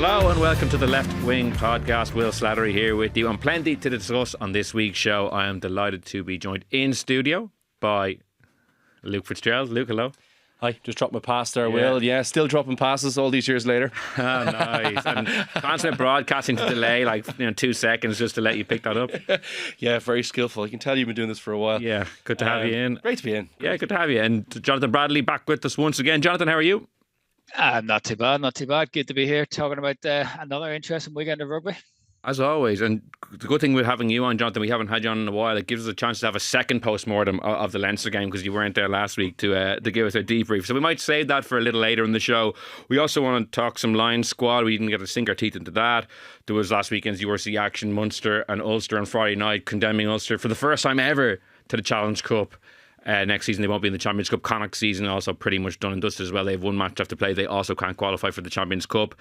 Hello and welcome to the Left Wing Podcast. Will Slattery here with you, and plenty to discuss on this week's show. I am delighted to be joined in studio by Luke Fitzgerald. Luke, hello. Hi, just dropped my pass there, Will. Yeah, still dropping passes all these years later. Oh, nice. And constant broadcasting to delay, 2 seconds just to let you pick that up. Yeah, very skillful. I can tell you've been doing this for a while. Yeah, good to have you in. Great to be in. Yeah, good to have you. And Jonathan Bradley back with us once again. Jonathan, how are you? Not too bad. Good to be here talking about another interesting weekend of rugby. As always, and the good thing with having you on, Jonathan, we haven't had you on in a while. It gives us a chance to have a second post-mortem of the Leinster game because you weren't there last week to give us a debrief. So we might save that for a little later in the show. We also want to talk some Lions squad. We didn't get to sink our teeth into that. There was last weekend's URC action, Munster and Ulster on Friday night, condemning Ulster for the first time ever to the Challenge Cup. Next season they won't be in the Champions Cup. Connacht's season also pretty much done and dusted as well. They have one match left to play. They also can't qualify for the Champions Cup.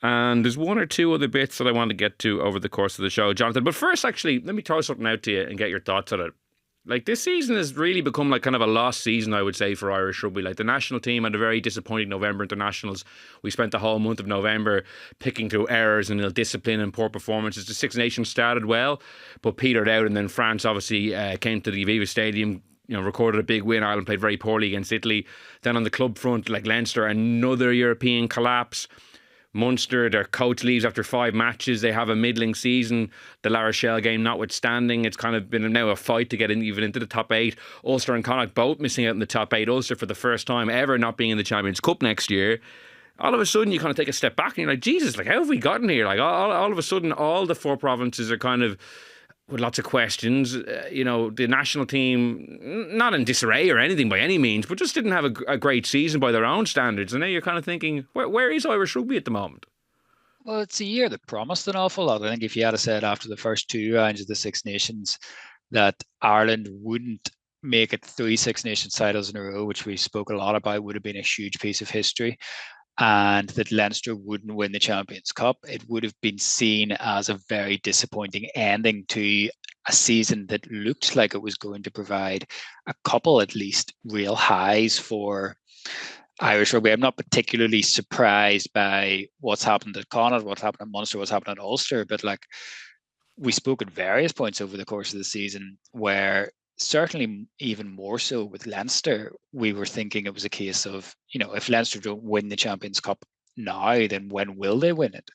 And there's one or two other bits that I want to get to over the course of the show, Jonathan. But first, actually, let me throw something out to you and get your thoughts on it. This season has really become kind of a lost season, I would say, for Irish rugby. The national team had a very disappointing November internationals. We spent the whole month of November picking through errors and ill discipline and poor performances. The Six Nations started well, but petered out. And then France obviously came to the Aviva Stadium, recorded a big win. Ireland played very poorly against Italy. Then on the club front, Leinster, another European collapse. Munster, their coach leaves after 5 matches. They have a middling season. The La Rochelle game notwithstanding, it's kind of been now a fight to get even into the top 8. Ulster and Connacht both missing out in the top 8. Ulster for the first time ever not being in the Champions Cup next year. All of a sudden you kind of take a step back and you're like, Jesus, how have we gotten here? All of a sudden all the 4 provinces are kind of with lots of questions. The national team, not in disarray or anything by any means, but just didn't have a great season by their own standards. And now you're kind of thinking, where is Irish rugby at the moment? Well, it's a year that promised an awful lot. I think if you had said after the first 2 rounds of the Six Nations that Ireland wouldn't make it 3 Six Nations titles in a row, which we spoke a lot about, would have been a huge piece of history, and that Leinster wouldn't win the Champions Cup, it would have been seen as a very disappointing ending to a season that looked like it was going to provide a couple, at least, real highs for Irish rugby. I'm not particularly surprised by what's happened at Connacht, what's happened at Munster, what's happened at Ulster, but we spoke at various points over the course of the season where certainly even more so with Leinster, we were thinking it was a case of, if Leinster don't win the Champions Cup now, then when will they win it?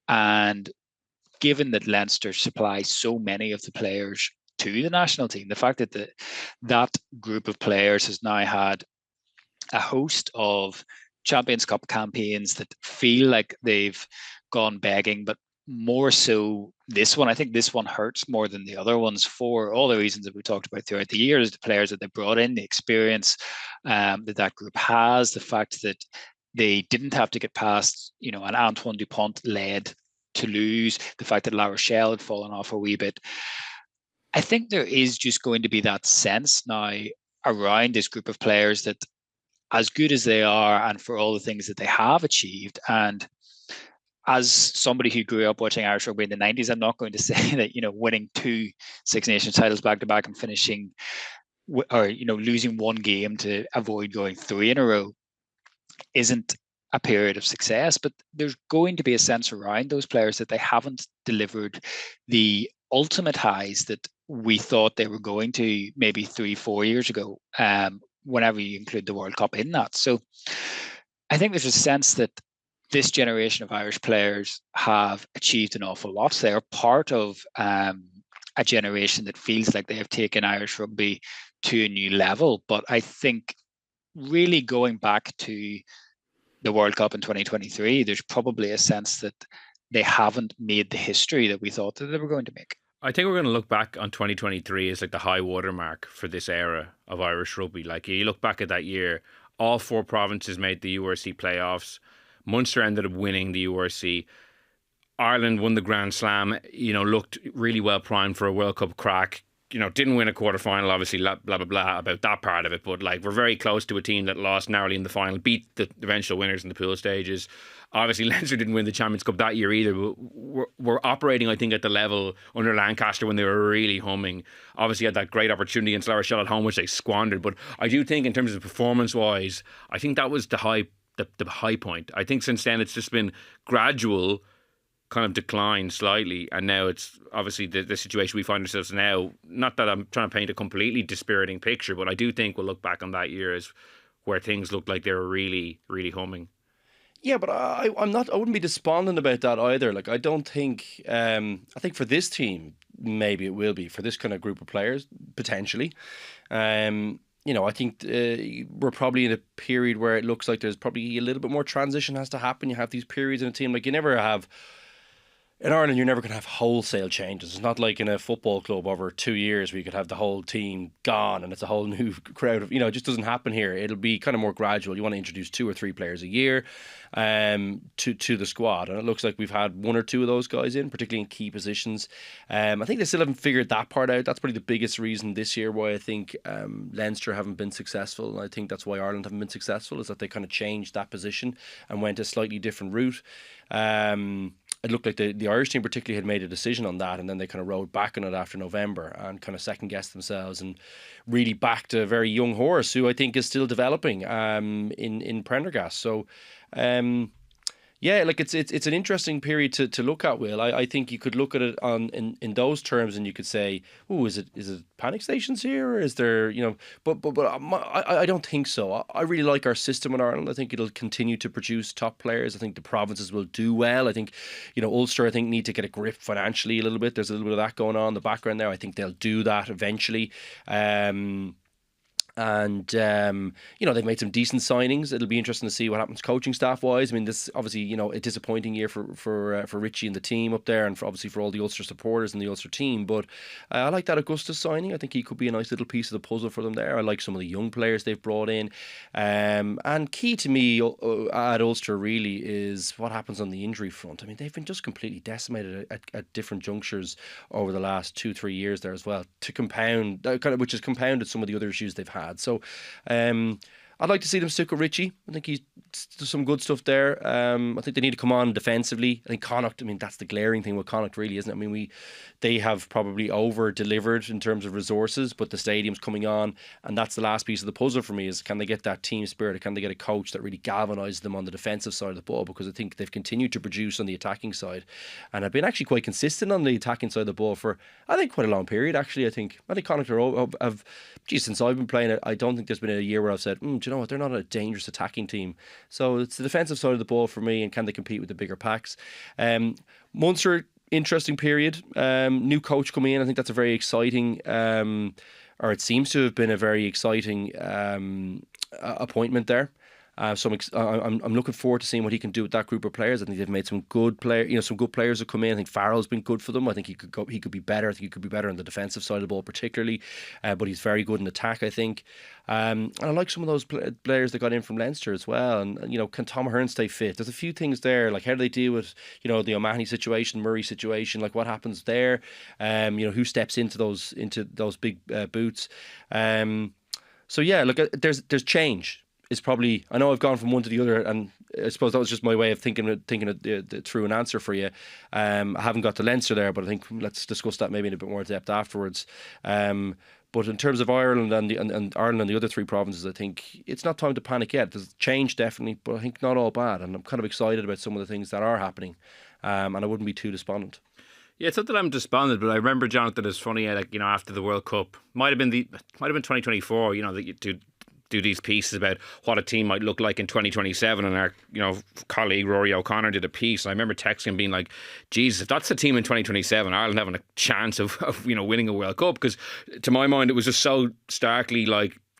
And given that Leinster supplies so many of the players to the national team, the fact that that group of players has now had a host of Champions Cup campaigns that feel like they've gone begging, but more so this one, I think this one hurts more than the other ones for all the reasons that we talked about throughout the years, the players that they brought in, the experience that group has, the fact that they didn't have to get past, an Antoine Dupont-led Toulouse, the fact that La Rochelle had fallen off a wee bit. I think there is just going to be that sense now around this group of players that as good as they are and for all the things that they have achieved, and as somebody who grew up watching Irish rugby in the 90s, I'm not going to say that, winning 2 Six Nations titles back to back and finishing or, losing 1 game to avoid going 3 in a row isn't a period of success. But there's going to be a sense around those players that they haven't delivered the ultimate highs that we thought they were going to maybe 3-4 years ago, whenever you include the World Cup in that. So I think there's a sense that this generation of Irish players have achieved an awful lot. They are part of a generation that feels like they have taken Irish rugby to a new level. But I think really going back to the World Cup in 2023, there's probably a sense that they haven't made the history that we thought that they were going to make. I think we're going to look back on 2023 as the high watermark for this era of Irish rugby. You look back at that year, all 4 provinces made the URC playoffs. Munster ended up winning the URC. Ireland won the Grand Slam, looked really well primed for a World Cup crack. Didn't win a quarterfinal, obviously, blah, blah, blah, about that part of it. But, we're very close to a team that lost narrowly in the final, beat the eventual winners in the pool stages. Obviously, Leinster didn't win the Champions Cup that year either. But we're operating, I think, at the level under Lancaster when they were really humming. Obviously, had that great opportunity against La Rochelle at home, which they squandered. But I do think, in terms of performance-wise, I think that was the high the high point. I think since then it's just been gradual kind of decline slightly, and now it's obviously the situation we find ourselves now. Not that I'm trying to paint a completely dispiriting picture, but I do think we'll look back on that year as where things looked like they were really, really humming. Yeah, but I'm not. I wouldn't be despondent about that either. Like, I don't think. I think for this team, maybe it will be for this kind of group of players potentially. I think we're probably in a period where it looks like there's probably a little bit more transition has to happen. You have these periods in a team, like you never have. In Ireland, you're never going to have wholesale changes. It's not like in a football club over 2 years where you could have the whole team gone and it's a whole new crowd of, it just doesn't happen here. It'll be kind of more gradual. You want to introduce 2 or 3 players a year to the squad. And it looks like we've had 1 or 2 of those guys in, particularly in key positions. I think they still haven't figured that part out. That's probably the biggest reason this year why I think Leinster haven't been successful. And I think that's why Ireland haven't been successful, is that they kind of changed that position and went a slightly different route. It looked like the Irish team particularly had made a decision on that, and then they kind of rode back on it after November and kind of second guessed themselves and really backed a very young horse who I think is still developing in Prendergast. So yeah, like it's an interesting period to look at, Will. I think you could look at it in those terms, and you could say, "Oh, is it panic stations here, or is there But I don't think so. I really like our system in Ireland. I think it'll continue to produce top players. I think the provinces will do well. I think Ulster need to get a grip financially a little bit. There's a little bit of that going on in the background there. I think they'll do that eventually. And they've made some decent signings. It'll be interesting to see what happens coaching staff wise. I mean, this obviously a disappointing year for Richie and the team up there, and obviously for all the Ulster supporters and the Ulster team. But I like that Augustus signing. I think he could be a nice little piece of the puzzle for them there. I like some of the young players they've brought in. And key to me at Ulster really is what happens on the injury front. I mean, they've been just completely decimated at different junctures over the last 2-3 years there as well, to compound which has compounded some of the other issues they've had. So I'd like to see them stick with Richie. I think he's some good stuff there. I think they need to come on defensively. I think Connacht, that's the glaring thing with Connacht really, isn't it? They have probably over-delivered in terms of resources, but the stadium's coming on, and that's the last piece of the puzzle for me, is can they get that team spirit? Can they get a coach that really galvanises them on the defensive side of the ball? Because I think they've continued to produce on the attacking side, and have been actually quite consistent on the attacking side of the ball for, I think, quite a long period, actually. I think Connacht have since I've been playing it, I don't think there's been a year where I've said, do you know what, they're not a dangerous attacking team. So it's the defensive side of the ball for me, and can they compete with the bigger packs? Munster, interesting period. New coach coming in. I think that's a very exciting, or it seems to have been a very exciting appointment there. So I'm looking forward to seeing what he can do with that group of players. I think they've made some good players. Some good players have come in. I think Farrell's been good for them. I think he could be better. I think he could be better on the defensive side of the ball, particularly. But he's very good in attack, I think. And I like some of those players that got in from Leinster as well. And can Tom Hearn stay fit? There's a few things there, like how do they deal with the O'Mahony situation, Murray situation, like what happens there? Who steps into those big boots? So yeah, look, there's change. Is probably, I know I've gone from one to the other, and I suppose that was just my way of thinking it through an answer for you. I haven't got to Leinster there, but I think let's discuss that maybe in a bit more depth afterwards. But in terms of Ireland and Ireland and the other 3 provinces, I think it's not time to panic yet. There's change definitely, but I think not all bad, and I'm kind of excited about some of the things that are happening, and I wouldn't be too despondent. Yeah, it's not that I'm despondent, but I remember, Jonathan, it's funny, after the World Cup, might have been 2024, that you do these pieces about what a team might look like in 2027, and our colleague Rory O'Connor did a piece. I remember texting him being like, Jesus, if that's the team in 2027, Ireland having a chance of winning a World Cup, because to my mind it was just so starkly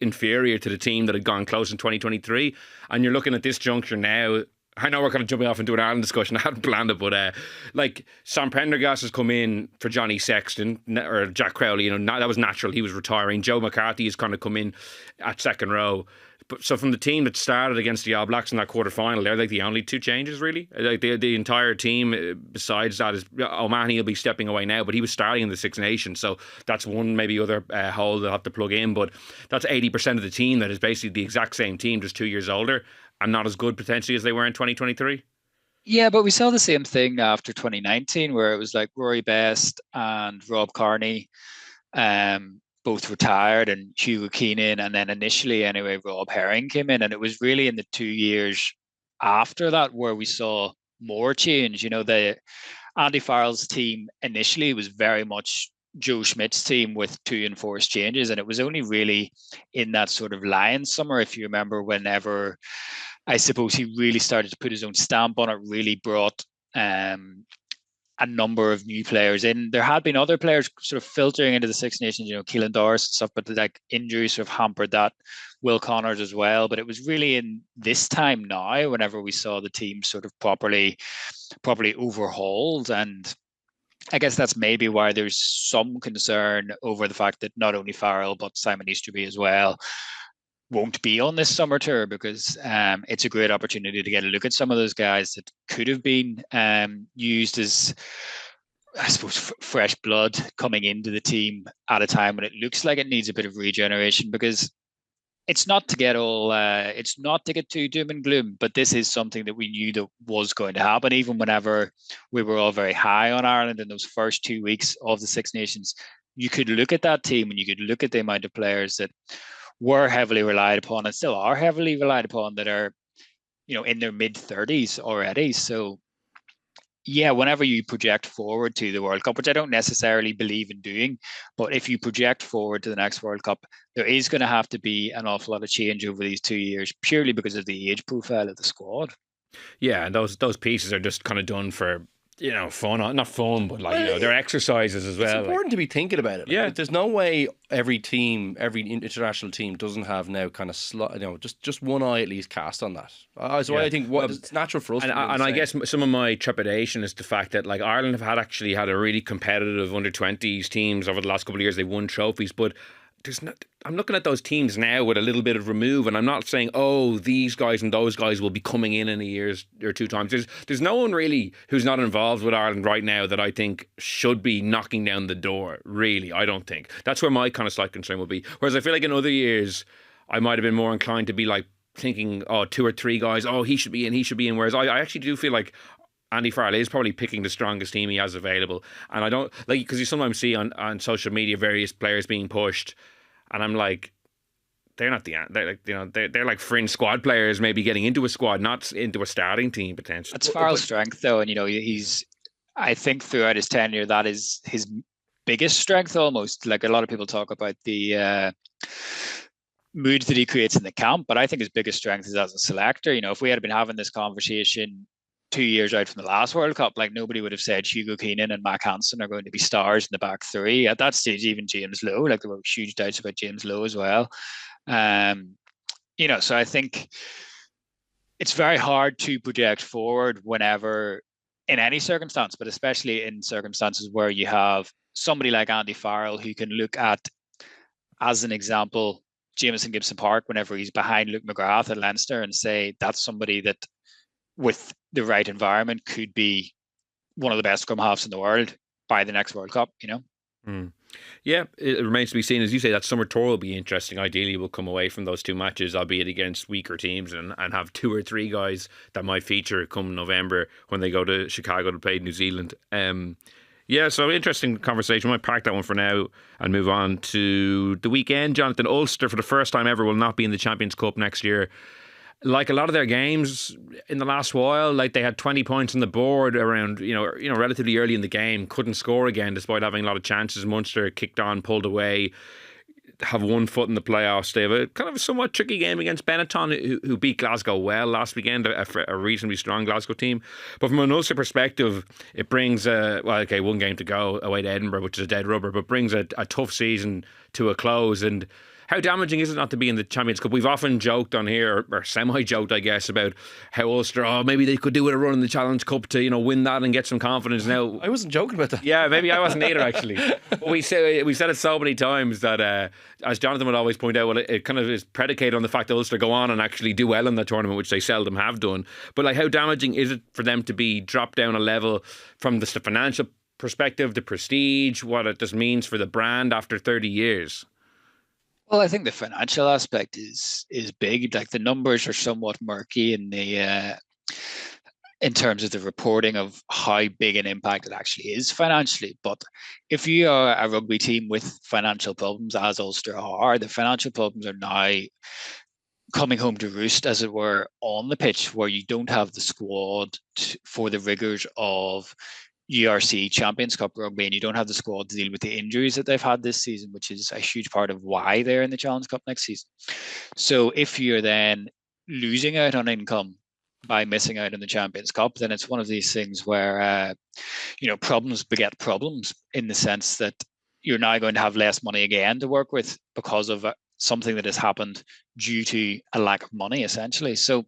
inferior to the team that had gone close in 2023. And you're looking at this juncture now. I know we're kind of jumping off into an Ireland discussion. I hadn't planned it, but Sam Prendergast has come in for Johnny Sexton or Jack Crowley. That was natural. He was retiring. Joe McCarthy has kind of come in at second row. But so from the team that started against the All Blacks in that quarter final, they're the only 2 changes really. The entire team besides that is O'Mahony will be stepping away now, but he was starting in the Six Nations, so that's one maybe other hole they'll have to plug in. But that's 80% of the team that is basically the exact same team, just 2 years older, and not as good potentially as they were in 2023. Yeah, but we saw the same thing after 2019, where it was like Rory Best and Rob Kearney both retired, and Hugo Keenan, and then initially anyway Rob Herring came in, and it was really in the 2 years after that where we saw more change. The Andy Farrell's team initially was very much Joe Schmidt's team with 2 enforced changes, and it was only really in that sort of Lions summer, if you remember, whenever I suppose he really started to put his own stamp on it, really brought a number of new players in. There had been other players sort of filtering into the Six Nations, Keelan Doris and stuff, but like injuries sort of hampered that. Will Connors as well. But it was really in this time now, whenever we saw the team sort of properly overhauled. And I guess that's maybe why there's some concern over the fact that not only Farrell, but Simon Easterby as well won't be on this summer tour, because it's a great opportunity to get a look at some of those guys that could have been used as, I suppose, fresh blood coming into the team at a time when it looks like it needs a bit of regeneration. Because it's not to get too doom and gloom, but this is something that we knew that was going to happen. Even whenever we were all very high on Ireland in those first 2 weeks of the Six Nations, you could look at that team and you could look at the amount of players that were heavily relied upon and still are heavily relied upon that are, in their mid-30s already. So, yeah, whenever you project forward to the World Cup, which I don't necessarily believe in doing, but if you project forward to the next World Cup, there is going to have to be an awful lot of change over these 2 years, purely because of the age profile of the squad. Yeah, and those pieces are just kind of done for, fun, not fun, but they're exercises as well. It's important to be thinking about it. Yeah. There's no way every international team doesn't have now kind of, just one eye at least cast on that. So I think it's natural for us. And I guess some of my trepidation is the fact that Ireland have actually had a really competitive under-20s teams over the last couple of years. They won trophies, but I'm looking at those teams now with a little bit of remove, and I'm not saying, these guys and those guys will be coming in a year or two times. There's no one really who's not involved with Ireland right now that I think should be knocking down the door, really. I don't think. That's where my kind of slight concern will be. Whereas I feel like in other years, I might have been more inclined to be thinking, 2 or 3 guys, he should be in. Whereas I actually do feel like Andy Farrell is probably picking the strongest team he has available. And I don't, because you sometimes see on social media various players being pushed, and I'm like, they're not they're like fringe squad players, maybe getting into a squad, not into a starting team potentially. That's Farrell's strength, though, and I think throughout his tenure, that is his biggest strength almost. Like, a lot of people talk about the mood that he creates in the camp, but I think his biggest strength is as a selector. If we had been having this conversation 2 years out from the last World Cup, nobody would have said Hugo Keenan and Mac Hansen are going to be stars in the back three. At that stage, even James Lowe, there were huge doubts about James Lowe as well. So I think it's very hard to project forward whenever, in any circumstance, but especially in circumstances where you have somebody like Andy Farrell who can look at, as an example, Jamison Gibson Park whenever he's behind Luke McGrath at Leinster, and say that's somebody that, with the right environment, could be one of the best scrum halves in the world by the next World Cup, Yeah, it remains to be seen. As you say, that summer tour will be interesting. Ideally, we'll come away from those 2 matches, albeit against weaker teams, and have 2 or 3 guys that might feature come November when they go to Chicago to play New Zealand. So interesting conversation. We might park that one for now and move on to the weekend. Jonathan, Ulster, for the first time ever, will not be in the Champions Cup next year. Like a lot of their games in the last while, they had 20 points on the board around, relatively early in the game, couldn't score again despite having a lot of chances. Munster kicked on, pulled away, have 1 foot in the playoffs. They have a kind of a somewhat tricky game against Benetton, who beat Glasgow well last weekend, a reasonably strong Glasgow team. But from an Ulster perspective, it brings 1 game to go away to Edinburgh, which is a dead rubber, but brings a tough season to a close. And how damaging is it not to be in the Champions Cup? We've often joked on here, or semi-joked, I guess, about how Ulster, maybe they could do with a run in the Challenge Cup to, win that and get some confidence. Now, I wasn't joking about that. Yeah, maybe I wasn't either, actually. But we've said it so many times that, as Jonathan would always point out, it kind of is predicated on the fact that Ulster go on and actually do well in the tournament, which they seldom have done. But how damaging is it for them to be dropped down a level from the financial perspective, the prestige, what it just means for the brand after 30 years? Well, I think the financial aspect is big. The numbers are somewhat murky in terms of the reporting of how big an impact it actually is financially. But if you are a rugby team with financial problems, as Ulster are, the financial problems are now coming home to roost, as it were, on the pitch, where you don't have the squad for the rigours of URC Champions Cup rugby, and you don't have the squad to deal with the injuries that they've had this season, which is a huge part of why they're in the Challenge Cup next season. So if you're then losing out on income by missing out on the Champions Cup, then it's one of these things where problems beget problems, in the sense that you're now going to have less money again to work with because of something that has happened due to a lack of money, essentially. So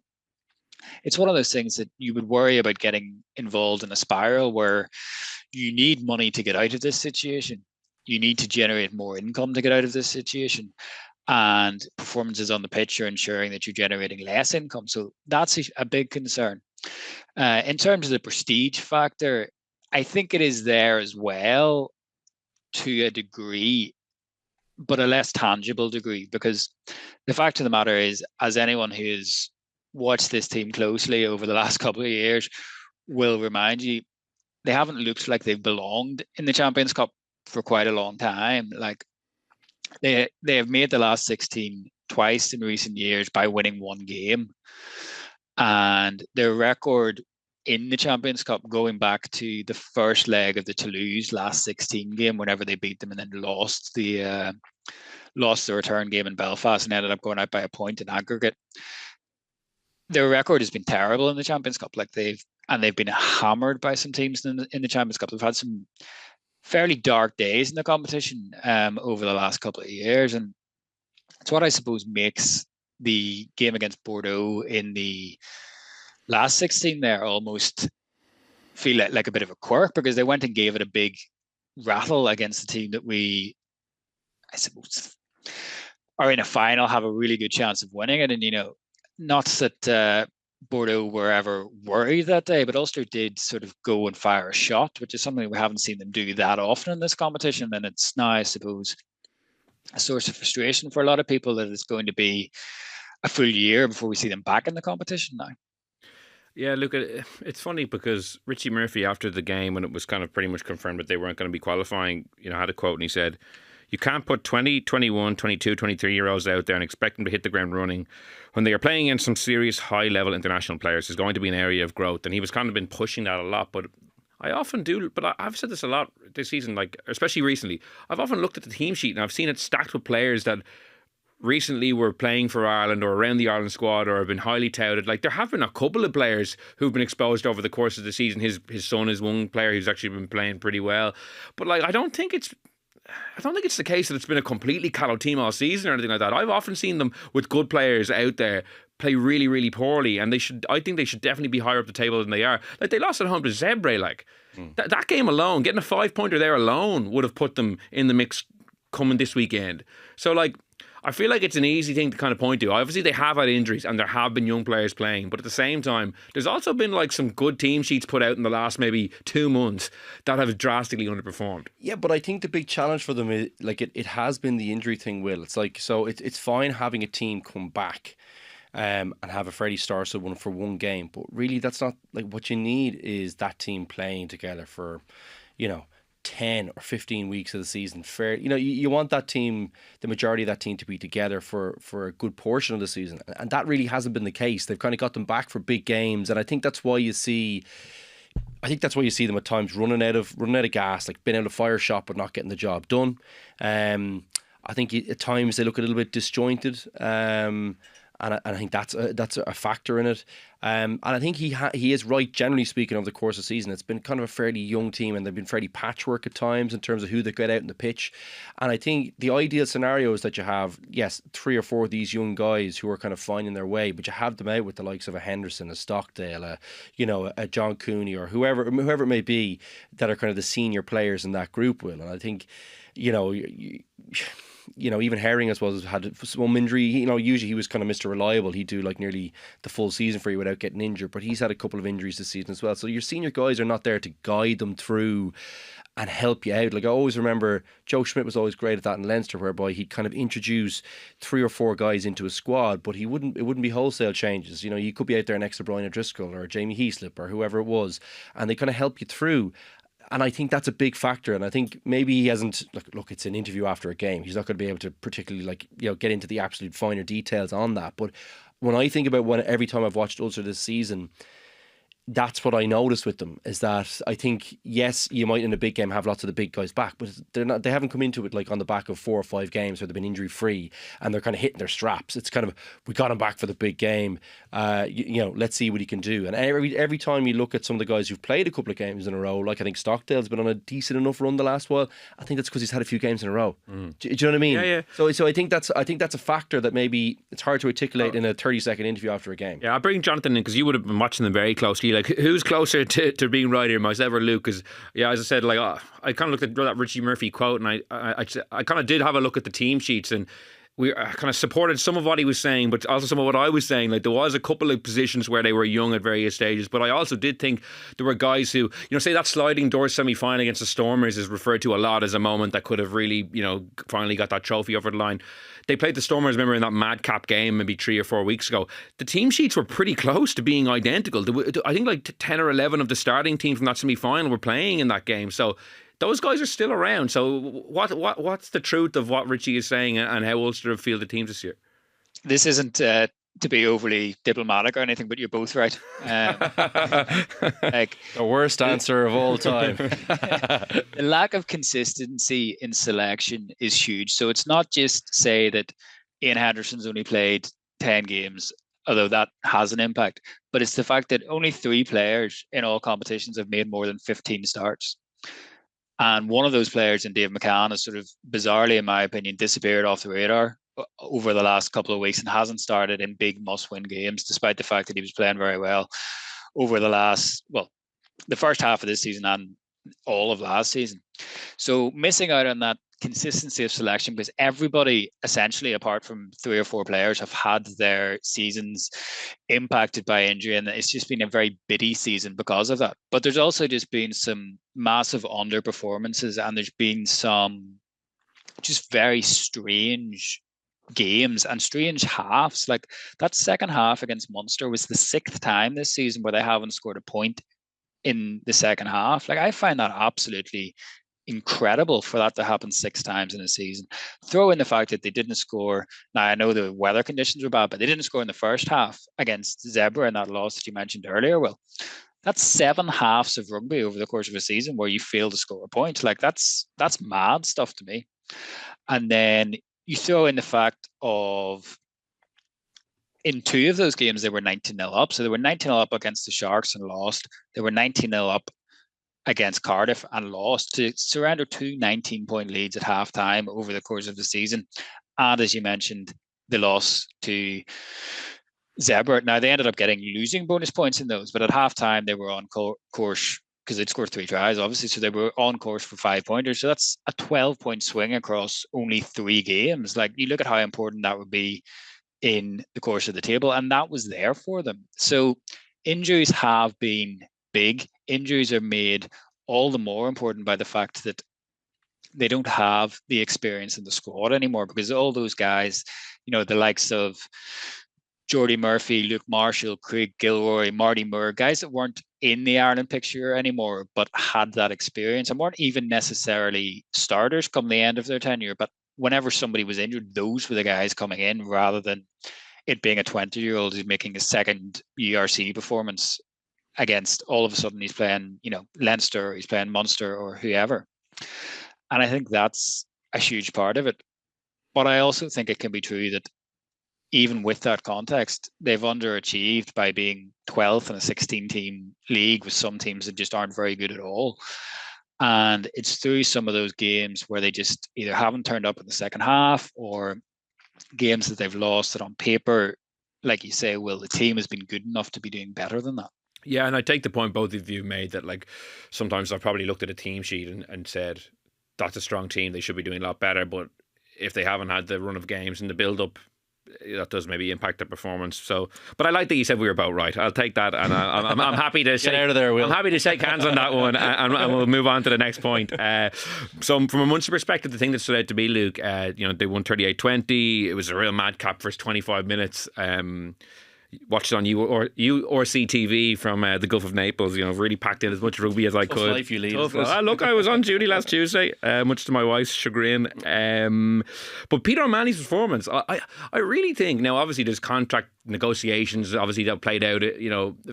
it's one of those things that you would worry about getting involved in a spiral where you need money to get out of this situation. You need to generate more income to get out of this situation. And performances on the pitch are ensuring that you're generating less income. So that's a big concern. In terms of the prestige factor, I think it is there as well, to a degree, but a less tangible degree, because the fact of the matter is, as anyone who's watched this team closely over the last couple of years will remind you, they haven't looked like they've belonged in the Champions Cup for quite a long time. Like, they have made the last 16 twice in recent years by winning one game, and their record in the Champions Cup, going back to the first leg of the Toulouse last 16 game, whenever they beat them and then lost the return game in Belfast and ended up going out by a point in aggregate. Their record has been terrible in the Champions Cup. Like, they've been hammered by some teams in the Champions Cup. They've had some fairly dark days in the competition over the last couple of years, and it's what I suppose makes the game against Bordeaux in the last 16 there almost feel like a bit of a quirk, because they went and gave it a big rattle against the team that we, I suppose, are in a final, have a really good chance of winning it. And, not that Bordeaux were ever worried that day, but Ulster did sort of go and fire a shot, which is something we haven't seen them do that often in this competition. And it's now, I suppose, a source of frustration for a lot of people that it's going to be a full year before we see them back in the competition now. Yeah, look, it's funny because Richie Murphy, after the game, when it was kind of pretty much confirmed that they weren't going to be qualifying, had a quote, and he said, "You can't put 20, 21, 22, 23-year-olds out there and expect them to hit the ground running when they are playing against some serious high-level international players. There's going to be an area of growth." And he was kind of been pushing that a lot, but I often do, but I've said this a lot this season, like especially recently. I've often looked at the team sheet and I've seen it stacked with players that recently were playing for Ireland or around the Ireland squad or have been highly touted. Like, there have been a couple of players who've been exposed over the course of the season. His son is one player who's actually been playing pretty well. But like, I don't think it's the case that it's been a completely callow team all season or anything like that. I've often seen them with good players out there play really, really poorly, and I think they should definitely be higher up the table than they are. Like, they lost at home to Zebre. Like, that game alone, getting a 5-pointer there alone would have put them in the mix coming this weekend. So, like, I feel like it's an easy thing to kind of point to. Obviously, they have had injuries and there have been young players playing, but at the same time, there's also been like some good team sheets put out in the last maybe 2 months that have drastically underperformed. Yeah, but I think the big challenge for them is, like, it has been the injury thing, Will. It's like, so it's fine having a team come back and have a Freddie Starso one for one game, but really that's not, like, what you need is that team playing together for, 10 or 15 weeks of the season. Fair, you want that team, the majority of that team, to be together for a good portion of the season, and that really hasn't been the case. They've kind of got them back for big games, and I think that's why you see them at times running out of gas, like being able to fire a shot but not getting the job done. I think at times they look a little bit disjointed. And I think that's a factor in it. And I think he is right, generally speaking, over the course of the season. It's been kind of a fairly young team, and they've been fairly patchwork at times in terms of who they get out in the pitch. And I think the ideal scenario is that you have, yes, 3 or 4 of these young guys who are kind of finding their way, but you have them out with the likes of a Henderson, a Stockdale, a John Cooney, or whoever it may be, that are kind of the senior players in that group, Will. And I think, even Herring, I suppose, had some injury. Usually he was kind of Mr. Reliable. He'd do like nearly the full season for you without getting injured, but he's had a couple of injuries this season as well. So your senior guys are not there to guide them through and help you out. Like, I always remember Joe Schmidt was always great at that in Leinster, whereby he'd kind of introduce 3 or 4 guys into a squad, but it wouldn't be wholesale changes. You could be out there next to Brian O'Driscoll or Jamie Heaslip or whoever it was, and they kind of help you through. And I think that's a big factor. And I think maybe he hasn't, look, it's an interview after a game. He's not going to be able to particularly get into the absolute finer details on that. But when I think about every time I've watched Ulster this season, that's what I noticed with them, is that I think, yes, you might in a big game have lots of the big guys back, but they haven't come into it like on the back of 4 or 5 games where they've been injury free and they're kind of hitting their straps. It's kind of, we got him back for the big game. Let's see what he can do. And every time you look at some of the guys who've played a couple of games in a row, like I think Stockdale's been on a decent enough run the last while. I think that's because he's had a few games in a row. Do you know what I mean? Yeah. So I think that's a factor that maybe it's hard to articulate in a 30-second interview after a game. Yeah, I'll bring Jonathan in because you would have been watching them very closely. Like, who's closer to being right here, myself or Luke? Because, yeah, as I said, like, I kind of looked at that Richie Murphy quote, and I kind of did have a look at the team sheets, and we kind of supported some of what he was saying, but also some of what I was saying. Like, there was a couple of positions where they were young at various stages, but I also did think there were guys who, say that sliding door semi-final against the Stormers is referred to a lot as a moment that could have really, finally got that trophy over the line. They played the Stormers, remember, in that madcap game maybe 3 or 4 weeks ago. The team sheets were pretty close to being identical. I think like 10 or 11 of the starting team from that semi-final were playing in that game. So those guys are still around. So what's the truth of what Richie is saying and how Ulster feel the teams this year? This isn't to be overly diplomatic or anything, but you're both right. The worst answer of all time. The lack of consistency in selection is huge. So it's not just say that Ian Henderson's only played 10 games, although that has an impact, but it's the fact that only 3 players in all competitions have made more than 15 starts. And one of those players in Dave McCann has sort of bizarrely, in my opinion, disappeared off the radar over the last couple of weeks and hasn't started in big must-win games, despite the fact that he was playing very well over the first half of this season and all of last season. So missing out on that consistency of selection, because everybody essentially, apart from 3 or 4 players, have had their seasons impacted by injury, and it's just been a very bitty season because of that. But there's also just been some massive underperformances, and there's been some just very strange games and strange halves. Like that second half against Munster was the 6th time this season where they haven't scored a point in the second half. Like, I find that absolutely incredible for that to happen 6 times in a season. Throw in the fact that they didn't score. Now, I know the weather conditions were bad, but they didn't score in the first half against Zebra in that loss that you mentioned earlier. Well, that's 7 halves of rugby over the course of a season where you fail to score a point. Like, that's mad stuff to me. And then you throw in the fact of, in 2 of those games, they were 19-0 up. So they were 19-0 up against the Sharks and lost. They were 19-0 up against Cardiff and lost to surrender 2 19-point leads at halftime over the course of the season. And as you mentioned, the loss to Zebra. Now, they ended up losing bonus points in those, but at halftime, they were on course, because they'd scored 3 tries, obviously, so they were on course for 5-pointers. So that's a 12-point swing across only 3 games. Like, you look at how important that would be in the course of the table, and that was there for them. So injuries have been big. Injuries are made all the more important by the fact that they don't have the experience in the squad anymore, because all those guys, the likes of Jordy Murphy, Luke Marshall, Craig Gilroy, Marty Moore, guys that weren't in the Ireland picture anymore, but had that experience and weren't even necessarily starters come the end of their tenure. But whenever somebody was injured, those were the guys coming in, rather than it being a 20-year-old who's making a second ERC performance against, all of a sudden he's playing, Leinster, or he's playing Munster or whoever. And I think that's a huge part of it. But I also think it can be true that even with that context, they've underachieved by being 12th in a 16-team league with some teams that just aren't very good at all. And it's through some of those games where they just either haven't turned up in the second half, or games that they've lost that on paper, like you say, well, the team has been good enough to be doing better than that. Yeah, and I take the point both of you made that, like, sometimes I've probably looked at a team sheet and said, that's a strong team, they should be doing a lot better. But if they haven't had the run of games and the build-up, that does maybe impact the performance. So, but I like that you said we were about right. I'll take that, and I'm happy to get out of there, Will. I'm happy to shake hands on that one, and we'll move on to the next point. So, from a Munster perspective, the thing that stood out to me, Luke, they won 38-20. It was a real madcap first 25 minutes. watched it on URC from the Gulf of Naples. Really packed in as much rugby as I could. Life you lead, isn't it? Look, I was on duty last Tuesday, much to my wife's chagrin. But Peter O'Mahony's performance, I really think, now obviously there's contract negotiations, obviously that played out,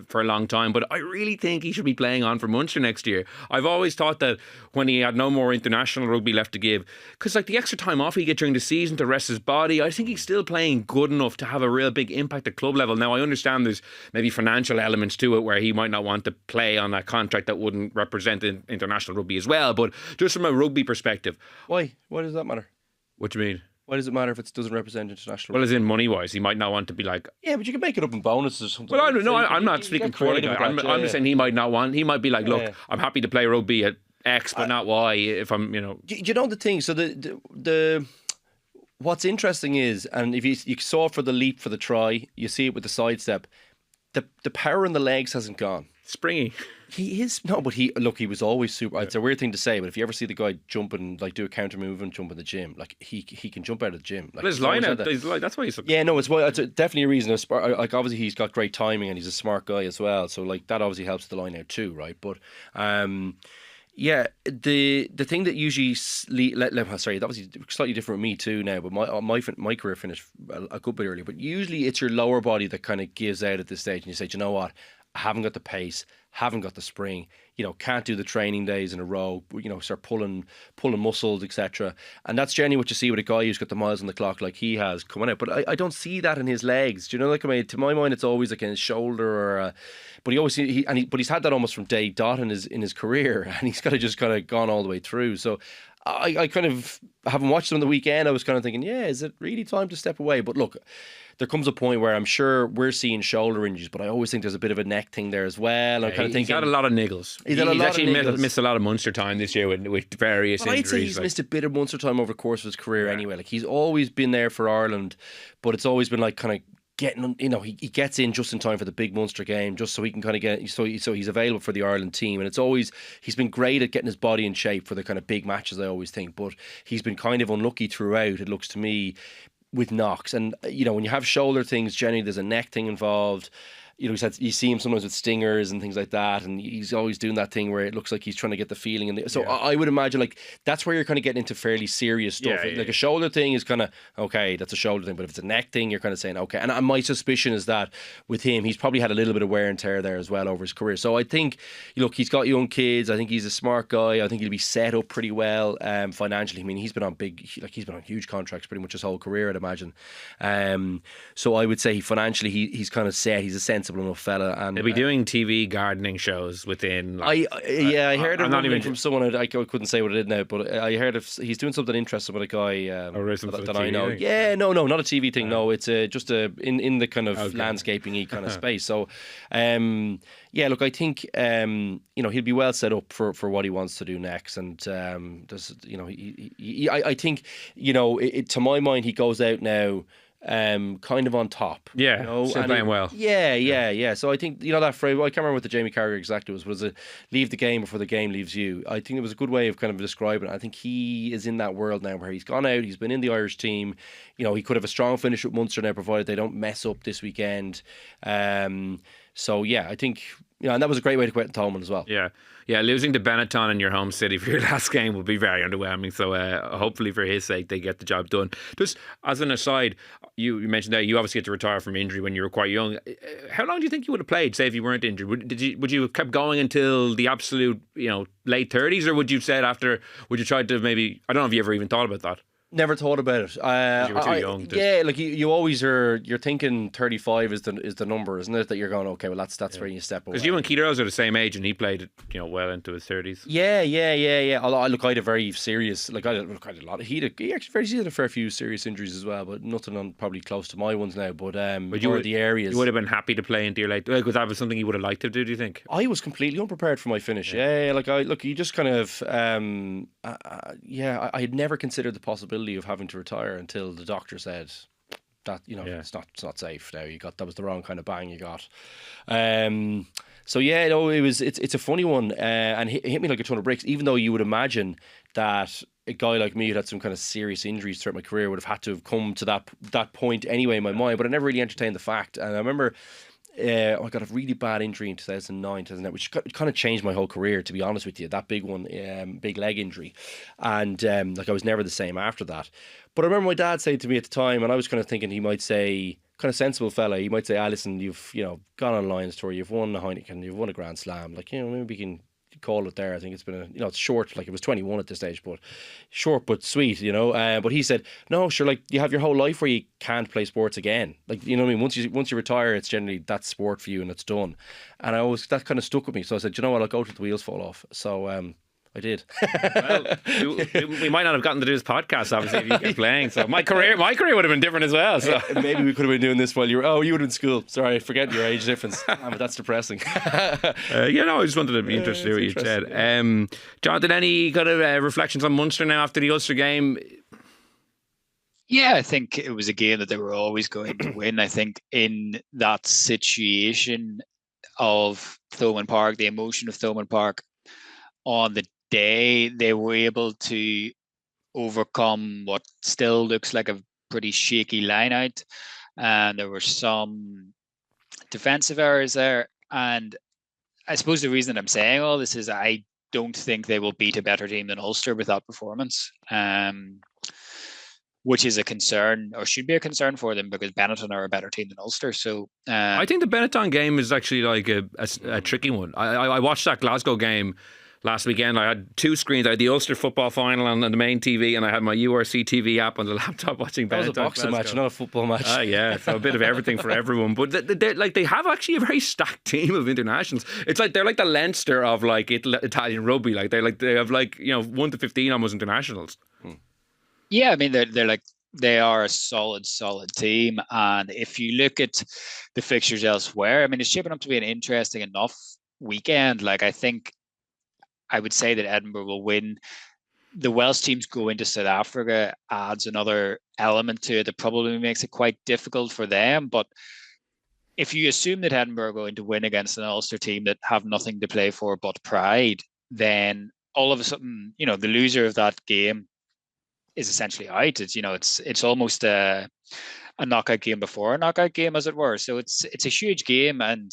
for a long time, but I really think he should be playing on for Munster next year. I've always thought that when he had no more international rugby left to give, because like the extra time off he get during the season to rest his body, I think he's still playing good enough to have a real big impact at club level. Now I understand there's maybe financial elements to it where he might not want to play on a contract that wouldn't represent international rugby as well, but just from a rugby perspective. Why does that matter? What do you mean? Why does it matter if it doesn't represent international? Well, as in money-wise, he might not want to be like... Yeah, but you can make it up in bonuses or something. Well, I'm not speaking for the guy. I'm just saying he might not want... He might be like, look, I'm happy to play rugby at X, but not Y if I'm, Do you know the thing? So the what's interesting is, and if you saw it for the leap for the try, you see it with the sidestep, the power in the legs hasn't gone. Springy. He is but he was always super. It's a weird thing to say, but if you ever see the guy jumping, like do a counter move and jump in the gym, like he can jump out of the gym. Like, his line out, that's why he's. Yeah, no, it's definitely a reason. Like obviously he's got great timing and he's a smart guy as well. So like that obviously helps the line out too, right? But yeah, the thing that usually sorry, that was slightly different with me too now. But my career finished a good bit earlier. But usually it's your lower body that kind of gives out at this stage, and you say, you know what? I haven't got the pace, haven't got the spring, can't do the training days in a row, start pulling muscles, etc. And that's generally what you see with a guy who's got the miles on the clock like he has coming out. But I don't see that in his legs. Do you know, like, I mean, to my mind, it's always like in his shoulder but he's had that almost from day dot in his career, and he's just kind of gone all the way through. So I kind of, having watched him on the weekend, I was kind of thinking, yeah, is it really time to step away? But look, there comes a point where I'm sure we're seeing shoulder injuries, but I always think there's a bit of a neck thing there as well. I'm kind of thinking he's had a lot of niggles. He's actually missed a lot of Munster time this year with various injuries. I'd say he's missed a bit of Munster time over the course of his career anyway. Like he's always been there for Ireland, but it's always been like kind of getting, he gets in just in time for the big Munster game, just so he can kind of get, so he's available for the Ireland team. And it's always, he's been great at getting his body in shape for the kind of big matches, I always think, but he's been kind of unlucky throughout, it looks to me, with knocks. And when you have shoulder things, generally there's a neck thing involved. You see him sometimes with stingers and things like that, and he's always doing that thing where it looks like he's trying to get the feeling. I would imagine like that's where you're kind of getting into fairly serious stuff. A shoulder thing is kind of okay, that's a shoulder thing, but if it's a neck thing, you're kind of saying okay. And my suspicion is that with him, he's probably had a little bit of wear and tear there as well over his career. So I think, look, he's got young kids. I think he's a smart guy. I think he'll be set up pretty well financially. I mean, he's been on huge contracts pretty much his whole career, I'd imagine. So I would say financially, he's kind of set. He's a sensible enough fella, and they'll be doing TV gardening shows within. I heard from someone. I couldn't say what it is now, but I heard he's doing something interesting with a guy that I know. Thing. Yeah, no, not a TV thing. No, it's just in the kind of landscaping-y kind of space. So, yeah, look, I think he'll be well set up for what he wants to do next, and there's I think to my mind he goes out now. Kind of on top, still playing well. Yeah. So I think that phrase. Well, I can't remember what the Jamie Carragher exactly was it leave the game before the game leaves you? I think it was a good way of kind of describing it. I think he is in that world now where he's gone out. He's been in the Irish team. He could have a strong finish with Munster now, provided they don't mess up this weekend. So yeah, I think. And that was a great way to quit Tolman as well. Yeah, losing to Benetton in your home city for your last game would be very underwhelming. So hopefully for his sake, they get the job done. Just as an aside, you mentioned that you obviously had to retire from injury when you were quite young. How long do you think you would have played, say, if you weren't injured? Would you have kept going until the absolute late 30s, or would you try to maybe, I don't know if you ever even thought about that? Never thought about it. You were too young. Yeah, like you always are. You're thinking 35 is the number, isn't it? That you're going, okay, well that's where you step away. Because you and Keith Rose are the same age, and he played well into his 30s. Yeah. Look, I had a very serious. Like I had a lot. He had a fair few serious injuries as well, but nothing on probably close to my ones now. But the areas you would have been happy to play into your late. Because that was something you would have liked to do. Do you think? I was completely unprepared for my finish. Yeah. You just kind of. I had never considered the possibility of having to retire until the doctor said that Yeah. it's not safe. Now that was the wrong kind of bang you got. So yeah, it's a funny one, and it hit me like a ton of bricks. Even though you would imagine that a guy like me who had some kind of serious injuries throughout my career would have had to have come to that point anyway in my mind, but I never really entertained the fact. And I remember I got a really bad injury in 2009, 2008, which kind of changed my whole career, to be honest with you. That big one, big leg injury, and like I was never the same after that. But I remember my dad saying to me at the time, and I was kind of thinking he might say, kind of sensible fella, he might say, listen, you've gone on Lions tour, you've won a Heineken, you've won a Grand Slam, like maybe we can call it there. I think it's been it's short, like it was 21 at this stage, but short but sweet, but he said, no, sure, like you have your whole life where you can't play sports again, like what I mean, once you retire, it's generally that sport for you and it's done. And that kind of stuck with me, so I said, you know what, I'll go till the wheels fall off. So I did. Well, we might not have gotten to do this podcast, obviously, if you kept playing. So my career would have been different as well. So maybe we could have been doing this while you would have been in school. Sorry, forget your age difference. But that's depressing. I just wanted to be interested in what you said. Jonathan, any kind of reflections on Munster now after the Ulster game? Yeah, I think it was a game that they were always going to win. I think in that situation of Thomond Park, the emotion of Thomond Park on the day, they were able to overcome what still looks like a pretty shaky line out, and there were some defensive errors there. And I suppose the reason I'm saying all this is I don't think they will beat a better team than Ulster with that performance, which is a concern, or should be a concern for them, because Benetton are a better team than Ulster. So I think the Benetton game is actually like a tricky one. I watched that Glasgow game last weekend. I had two screens. I had the Ulster football final on the main TV, and I had my URC TV app on the laptop watching Benetton. That was a boxing match, not a football match. Yeah, so a bit of everything for everyone. But they have actually a very stacked team of internationals. It's like they're like the Leinster of like Italian rugby. Like they have 1 to 15 almost internationals. Yeah, I mean they are a solid team, and if you look at the fixtures elsewhere, I mean it's shaping up to be an interesting enough weekend. Like I would say that Edinburgh will win. The Welsh teams going to South Africa adds another element to it that probably makes it quite difficult for them. But if you assume that Edinburgh are going to win against an Ulster team that have nothing to play for but pride, then all of a sudden, the loser of that game is essentially out. It's almost a knockout game before a knockout game, as it were. So it's a huge game, and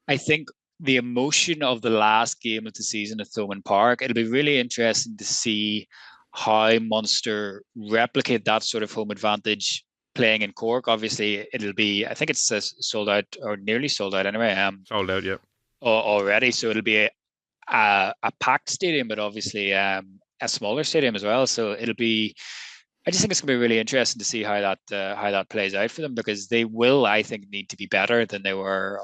I think the emotion of the last game of the season at Thomond Park, it'll be really interesting to see how Munster replicate that sort of home advantage playing in Cork. Obviously, it'll be, I think it's sold out, or nearly sold out anyway. Sold out, yeah. Already. So it'll be a packed stadium, but obviously a smaller stadium as well. So I just think it's going to be really interesting to see how that plays out for them, because they will, I think, need to be better than they were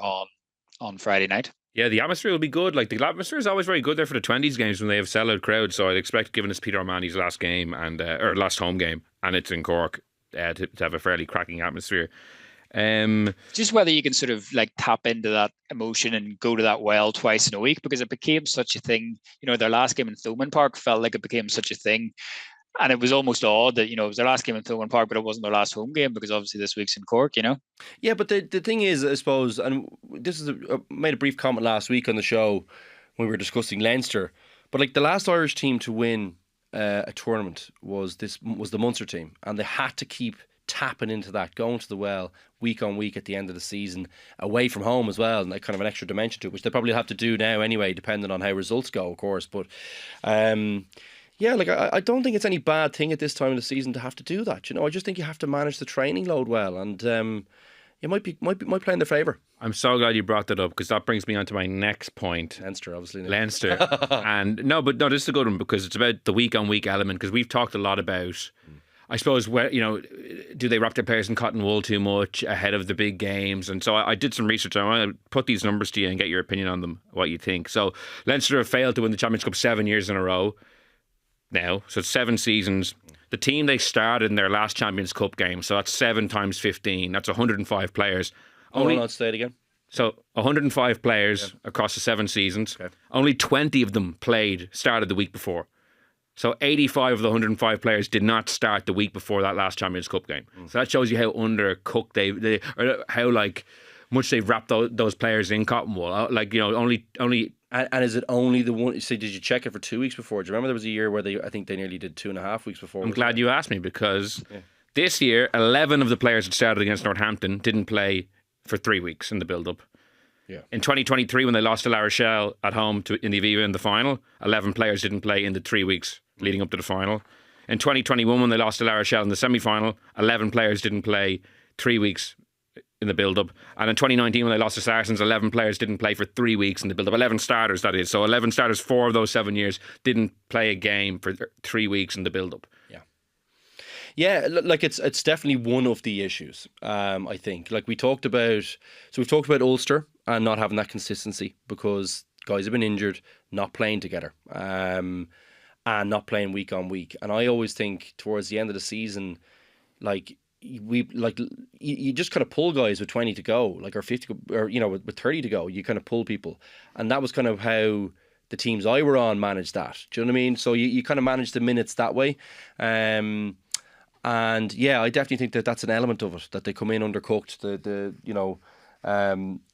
on Friday night. Yeah, the atmosphere will be good. Like the atmosphere is always very good there for the 20s games when they have sellout crowds. So I'd expect, given it's Peter O'Mahony's last game and or last home game, and it's in Cork, to have a fairly cracking atmosphere. Just whether you can sort of like tap into that emotion and go to that well twice in a week, because it became such a thing. Their last game in Thomond Park felt like it became such a thing. And it was almost odd that, it was their last game in Thomond Park, but it wasn't their last home game, because obviously this week's in Cork, Yeah, but the thing is, I suppose, and this is I made a brief comment last week on the show when we were discussing Leinster, but like the last Irish team to win a tournament was the Munster team, and they had to keep tapping into that, going to the well week on week at the end of the season, away from home as well, and that kind of an extra dimension to it, which they probably have to do now anyway, depending on how results go, of course. But yeah, like I don't think it's any bad thing at this time of the season to have to do that. I just think you have to manage the training load well, and it might play in their favour. I'm so glad you brought that up, because that brings me on to my next point. Leinster, obviously. Leinster. And this is a good one, because it's about the week-on-week element, because we've talked a lot about, I suppose, where do they wrap their players in cotton wool too much ahead of the big games? And so I did some research. I want to put these numbers to you and get your opinion on them, what you think. So Leinster have failed to win the Champions Cup 7 years in a row now. So it's 7 seasons. The team they started in their last Champions Cup game, so that's 7 times 15. That's 105 players. Let's say it again. So 105 players across the 7 seasons. Okay. Only 20 of them started the week before. So 85 of the 105 players did not start the week before that last Champions Cup game. So that shows you how undercooked they or how like much they've wrapped those players in cotton wool. Like, you know, only. And is it only the one? So did you check it for 2 weeks before? Do you remember there was a year where I think they nearly did 2.5 weeks before? I'm glad you asked me, because this year 11 of the players that started against Northampton didn't play for 3 weeks in the build-up. Yeah. In 2023, when they lost to La Rochelle at home in the Aviva in the final, 11 players didn't play in the 3 weeks leading up to the final. In 2021, when they lost to La Rochelle in the semi-final, 11 players didn't play 3 weeks in the build-up. And in 2019, when they lost to Saracens, 11 players didn't play for 3 weeks in the build-up. 11 starters, that is. So 11 starters, 4 of those 7 years didn't play a game for 3 weeks in the build-up. Yeah, like it's definitely one of the issues. I think, like we've talked about Ulster and not having that consistency because guys have been injured, not playing together, and not playing week on week. And I always think towards the end of the season, like you just kind of pull guys with 20 to go, like or 50, or you know with 30 to go. You kind of pull people, and that was kind of how the teams I were on managed that. Do you know what I mean? So you kind of manage the minutes that way. And yeah, I definitely think that that's an element of it, that they come in undercooked.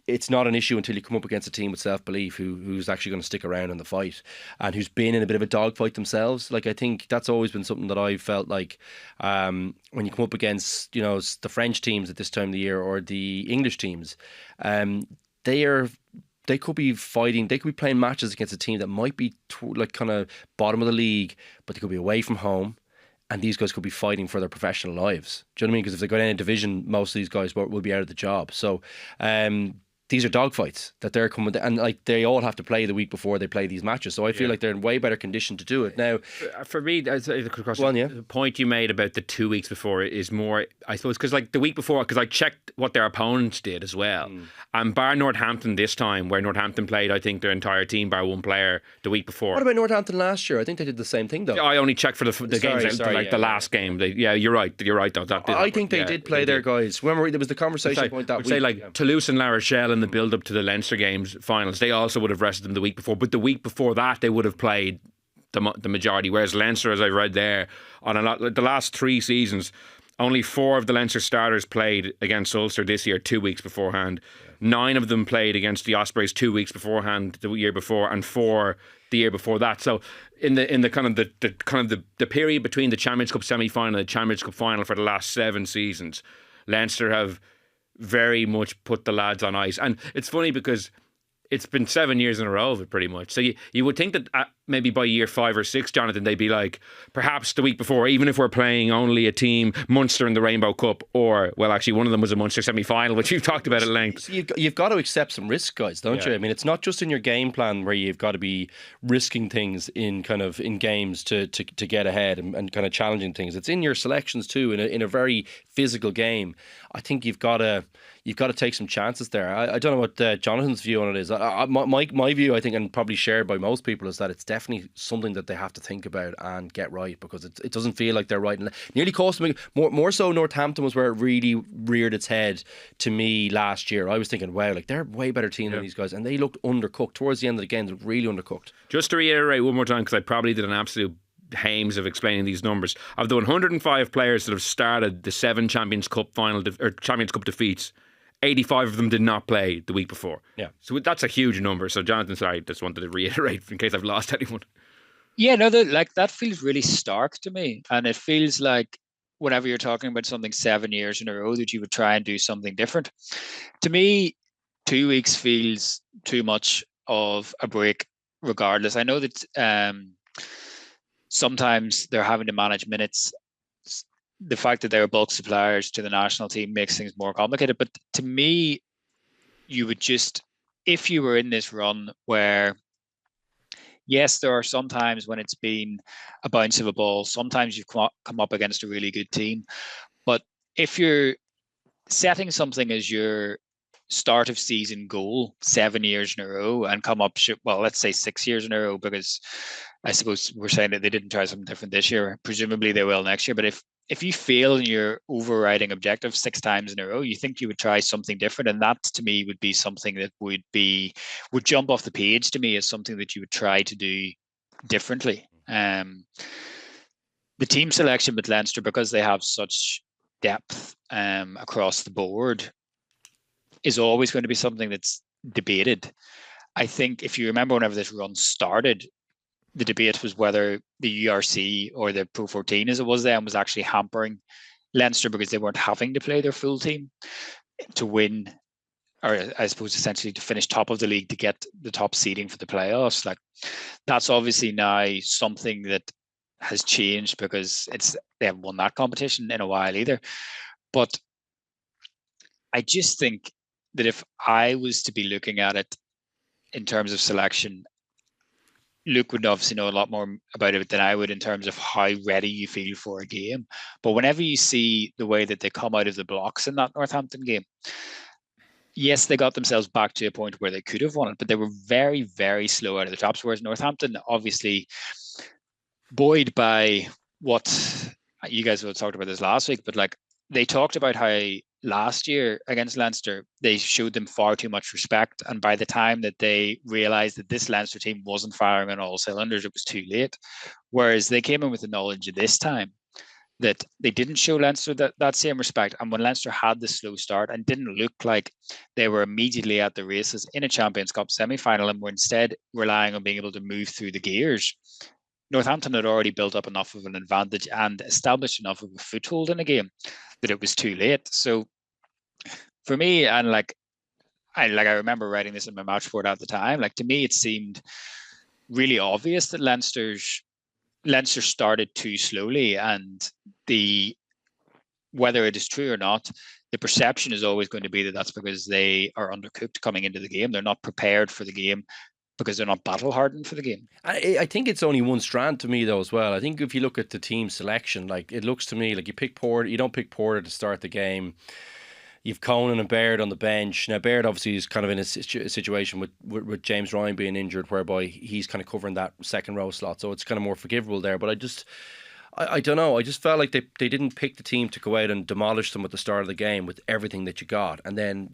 It's not an issue until you come up against a team with self-belief who's actually going to stick around in the fight and who's been in a bit of a dogfight themselves. Like I think that's always been something that I've felt like when you come up against, you know, the French teams at this time of the year or the English teams, they could be fighting, they could be playing matches against a team that might be like kind of bottom of the league, but they could be away from home. And these guys could be fighting for their professional lives. Do you know what I mean? Because if they go down a division, most of these guys will be out of the job. So these are dogfights that they're coming, and like they all have to play the week before they play these matches. So I feel like they're in way better condition to do it now. For me, the point you made about the 2 weeks before is more, I suppose, because like the week before, because I checked what their opponents did as well, and bar Northampton this time, where Northampton played, I think their entire team bar one player the week before. What about Northampton last year? I think they did the same thing though. I only checked for the games, the last game. You're right. Though I think they did play their guys. Remember, there was the conversation point that week. Say like Toulouse and La Rochelle in the build up to the Leinster games finals, they also would have rested them the week before, but the week before that they would have played the majority, whereas Leinster, as I read there, on the last 3 seasons, only 4 of the Leinster starters played against Ulster this year 2 weeks beforehand. 9 of them played against the Ospreys 2 weeks beforehand the year before, and 4 the year before that. So in the kind of the period between the Champions Cup semi-final and the Champions Cup final for the last 7 seasons, Leinster have very much put the lads on ice. And it's funny because it's been 7 years in a row of it pretty much. So you would think that maybe by year 5 or 6, Jonathan, they'd be like, perhaps the week before, even if we're playing only a team, Munster in the Rainbow Cup, or, well, actually one of them was a Munster semi-final, which you've talked about at length. So you've got to accept some risk, guys, don't you? I mean, it's not just in your game plan where you've got to be risking things in games to get ahead and kind of challenging things. It's in your selections too, in a very physical game. I think you've got to take some chances there. I don't know what Jonathan's view on it is. My view, I think, and probably shared by most people, is that it's definitely something that they have to think about and get right, because it doesn't feel like they're right. And nearly cost them more so. Northampton was where it really reared its head to me last year. I was thinking, wow, like they're a way better team than these guys, and they looked undercooked towards the end of the game. They looked really undercooked. Just to reiterate one more time, because I probably did an absolute hames of explaining these numbers. Of the 105 players that have started the 7 Champions Cup Champions Cup defeats, 85 of them did not play the week before. Yeah. So that's a huge number. So Jonathan, sorry, just wanted to reiterate in case I've lost anyone. Yeah, no, that feels really stark to me. And it feels like whenever you're talking about something 7 years in a row, that you would try and do something different. To me, 2 weeks feels too much of a break regardless. I know that sometimes they're having to manage minutes. The fact that they're bulk suppliers to the national team makes things more complicated. But to me, you would just, if you were in this run where, yes, there are some times when it's been a bounce of a ball, sometimes you've come up against a really good team. But if you're setting something as your start of season goal 7 years in a row and come up, well, let's say 6 years in a row, because I suppose we're saying that they didn't try something different this year. Presumably they will next year. But if you fail in your overriding objective 6 times in a row, you think you would try something different. And that to me would be something that would jump off the page to me as something that you would try to do differently. The team selection with Leinster, because they have such depth across the board, is always going to be something that's debated. I think if you remember whenever this run started, the debate was whether the URC or the Pro 14 as it was then was actually hampering Leinster because they weren't having to play their full team to win, or I suppose essentially to finish top of the league to get the top seeding for the playoffs. Like, that's obviously now something that has changed because they haven't won that competition in a while either. But I just think that if I was to be looking at it in terms of selection, Luke would obviously know a lot more about it than I would in terms of how ready you feel for a game. But whenever you see the way that they come out of the blocks in that Northampton game, yes, they got themselves back to a point where they could have won it, but they were very, very slow out of the traps. Whereas Northampton, obviously, buoyed by what you guys have talked about this last week, but like they talked about how last year against Leinster, they showed them far too much respect. And by the time that they realized that this Leinster team wasn't firing on all cylinders, it was too late. Whereas they came in with the knowledge of this time that they didn't show Leinster that same respect. And when Leinster had the slow start and didn't look like they were immediately at the races in a Champions Cup semi-final and were instead relying on being able to move through the gears, Northampton had already built up enough of an advantage and established enough of a foothold in the game that it was too late. So for me, and I remember writing this in my match report at the time, like to me it seemed really obvious that Leinster started too slowly, and whether it is true or not, the perception is always going to be that that's because they are undercooked coming into the game. They're not prepared for the game because they're not battle hardened for the game. I think it's only one strand to me though as well. I think if you look at the team selection, like it looks to me like you don't pick Porter to start the game. You've Conan and Baird on the bench. Now, Baird obviously is kind of in a situation with James Ryan being injured, whereby he's kind of covering that second row slot. So it's kind of more forgivable there. But I don't know. I just felt like they didn't pick the team to go out and demolish them at the start of the game with everything that you got. And then,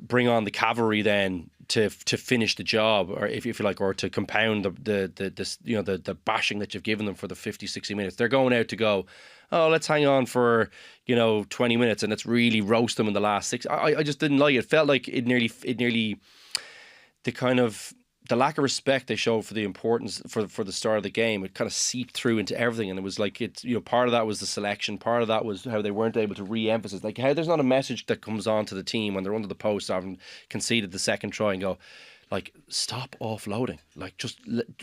bring on the cavalry then to finish the job, or if you like, or to compound the bashing that you've given them for the 50, 60 minutes. They're going out to go, oh, let's hang on for 20 minutes and let's really roast them in the last six. I just didn't like it. It felt like it nearly the lack of respect they showed for the importance for the start of the game. It kind of seeped through into everything, and it was like part of that was the selection, part of that was how they weren't able to re-emphasize, like how there's not a message that comes on to the team when they're under the post having conceded the second try and go, like, stop offloading. Like,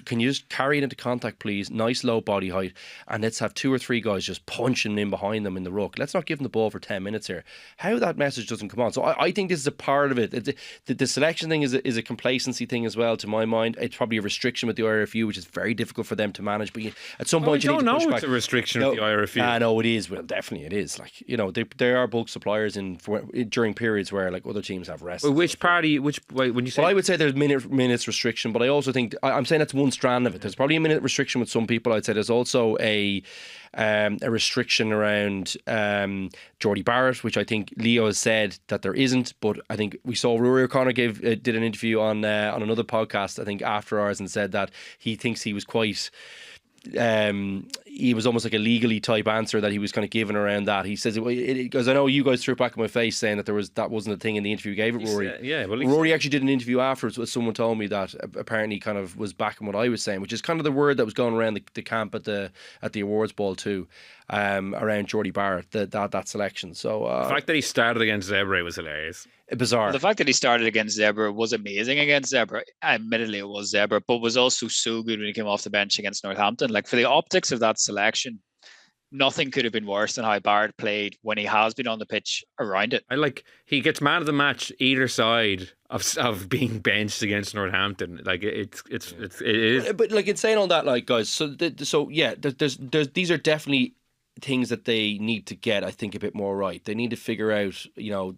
can you just carry it into contact, please? Nice low body height, and let's have 2 or 3 guys just punching in behind them in the ruck. Let's not give them the ball for 10 minutes here. How that message doesn't come on. So I think this is a part of it. The selection thing is a complacency thing as well, to my mind. It's probably a restriction with the IRFU, which is very difficult for them to manage. But at some point, you need to push back. It's a restriction with the IRFU. I know it is. Well, definitely it is. Like, they are bulk suppliers during periods where like other teams have rest. Well, which party? When you say? Well, I would say there's minutes restriction, but I also think I'm saying that's one strand of it. There's probably a minute restriction with some people. I'd say there's also a restriction around Geordie Barrett, which I think Leo has said that there isn't, but I think we saw Rory O'Connor did an interview on another podcast, I think after ours, and said that he thinks he was quite he was almost like a legally type answer that he was kind of giving around that. He says, because I know you guys threw it back in my face saying that that wasn't a thing in the interview he gave it, Rory. Rory actually did an interview afterwards with someone told me that apparently kind of was backing what I was saying, which is kind of the word that was going around the camp at the awards ball too, around Geordie Barrett, that selection. So the fact that he started against Zebra was hilarious. Bizarre. Well, the fact that he started against Zebra was amazing against Zebra. Admittedly, it was Zebra, but was also so good when he came off the bench against Northampton. Like, for the optics of that selection, nothing could have been worse than how Barrett played when he has been on the pitch around it. He gets man of the match either side of being benched against Northampton. Like, it is. But like, in saying all that, like, guys, so yeah, there's these are definitely things that they need to get, I think, a bit more right. They need to figure out,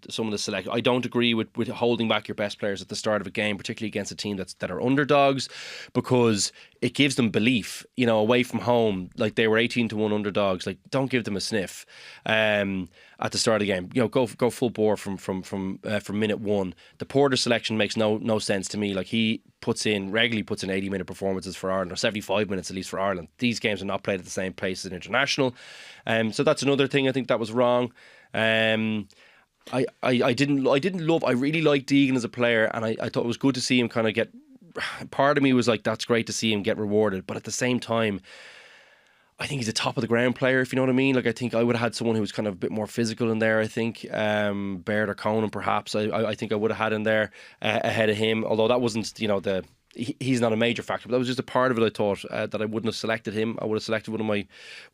some of the select. I don't agree with holding back your best players at the start of a game, particularly against a team that are underdogs, because it gives them belief, away from home. Like, they were 18-1 underdogs. Like, don't give them a sniff. And at the start of the game. Go full bore from minute one. The Porter selection makes no sense to me. Like, he regularly puts in 80-minute performances for Ireland, or 75 minutes at least for Ireland. These games are not played at the same pace as an international. So that's another thing I think that was wrong. I really liked Deegan as a player, and I thought it was good to see him kind of get. Part of me was like, that's great to see him get rewarded, but at the same time, I think he's a top of the ground player, if you know what I mean. Like, I think I would have had someone who was kind of a bit more physical in there. I think Baird or Conan, perhaps. I think I would have had in there ahead of him. Although that wasn't, he's not a major factor, but that was just a part of it. I thought that I wouldn't have selected him. I would have selected one of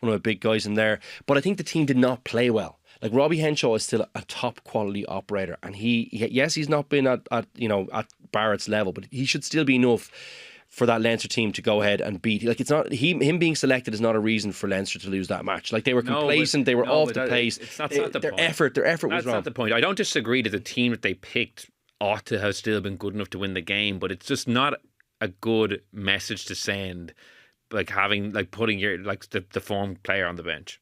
my big guys in there. But I think the team did not play well. Like, Robbie Henshaw is still a top quality operator, and he's not been at Barrett's level, but he should still be enough for that Leinster team to go ahead and beat. Like, it's not him being selected is not a reason for Leinster to lose that match. Like, they were complacent, they were off the pace. It's not the their point. effort was wrong. That's not the point. I don't disagree that the team that they picked ought to have still been good enough to win the game, but it's just not a good message to send. Like, putting your the form player on the bench.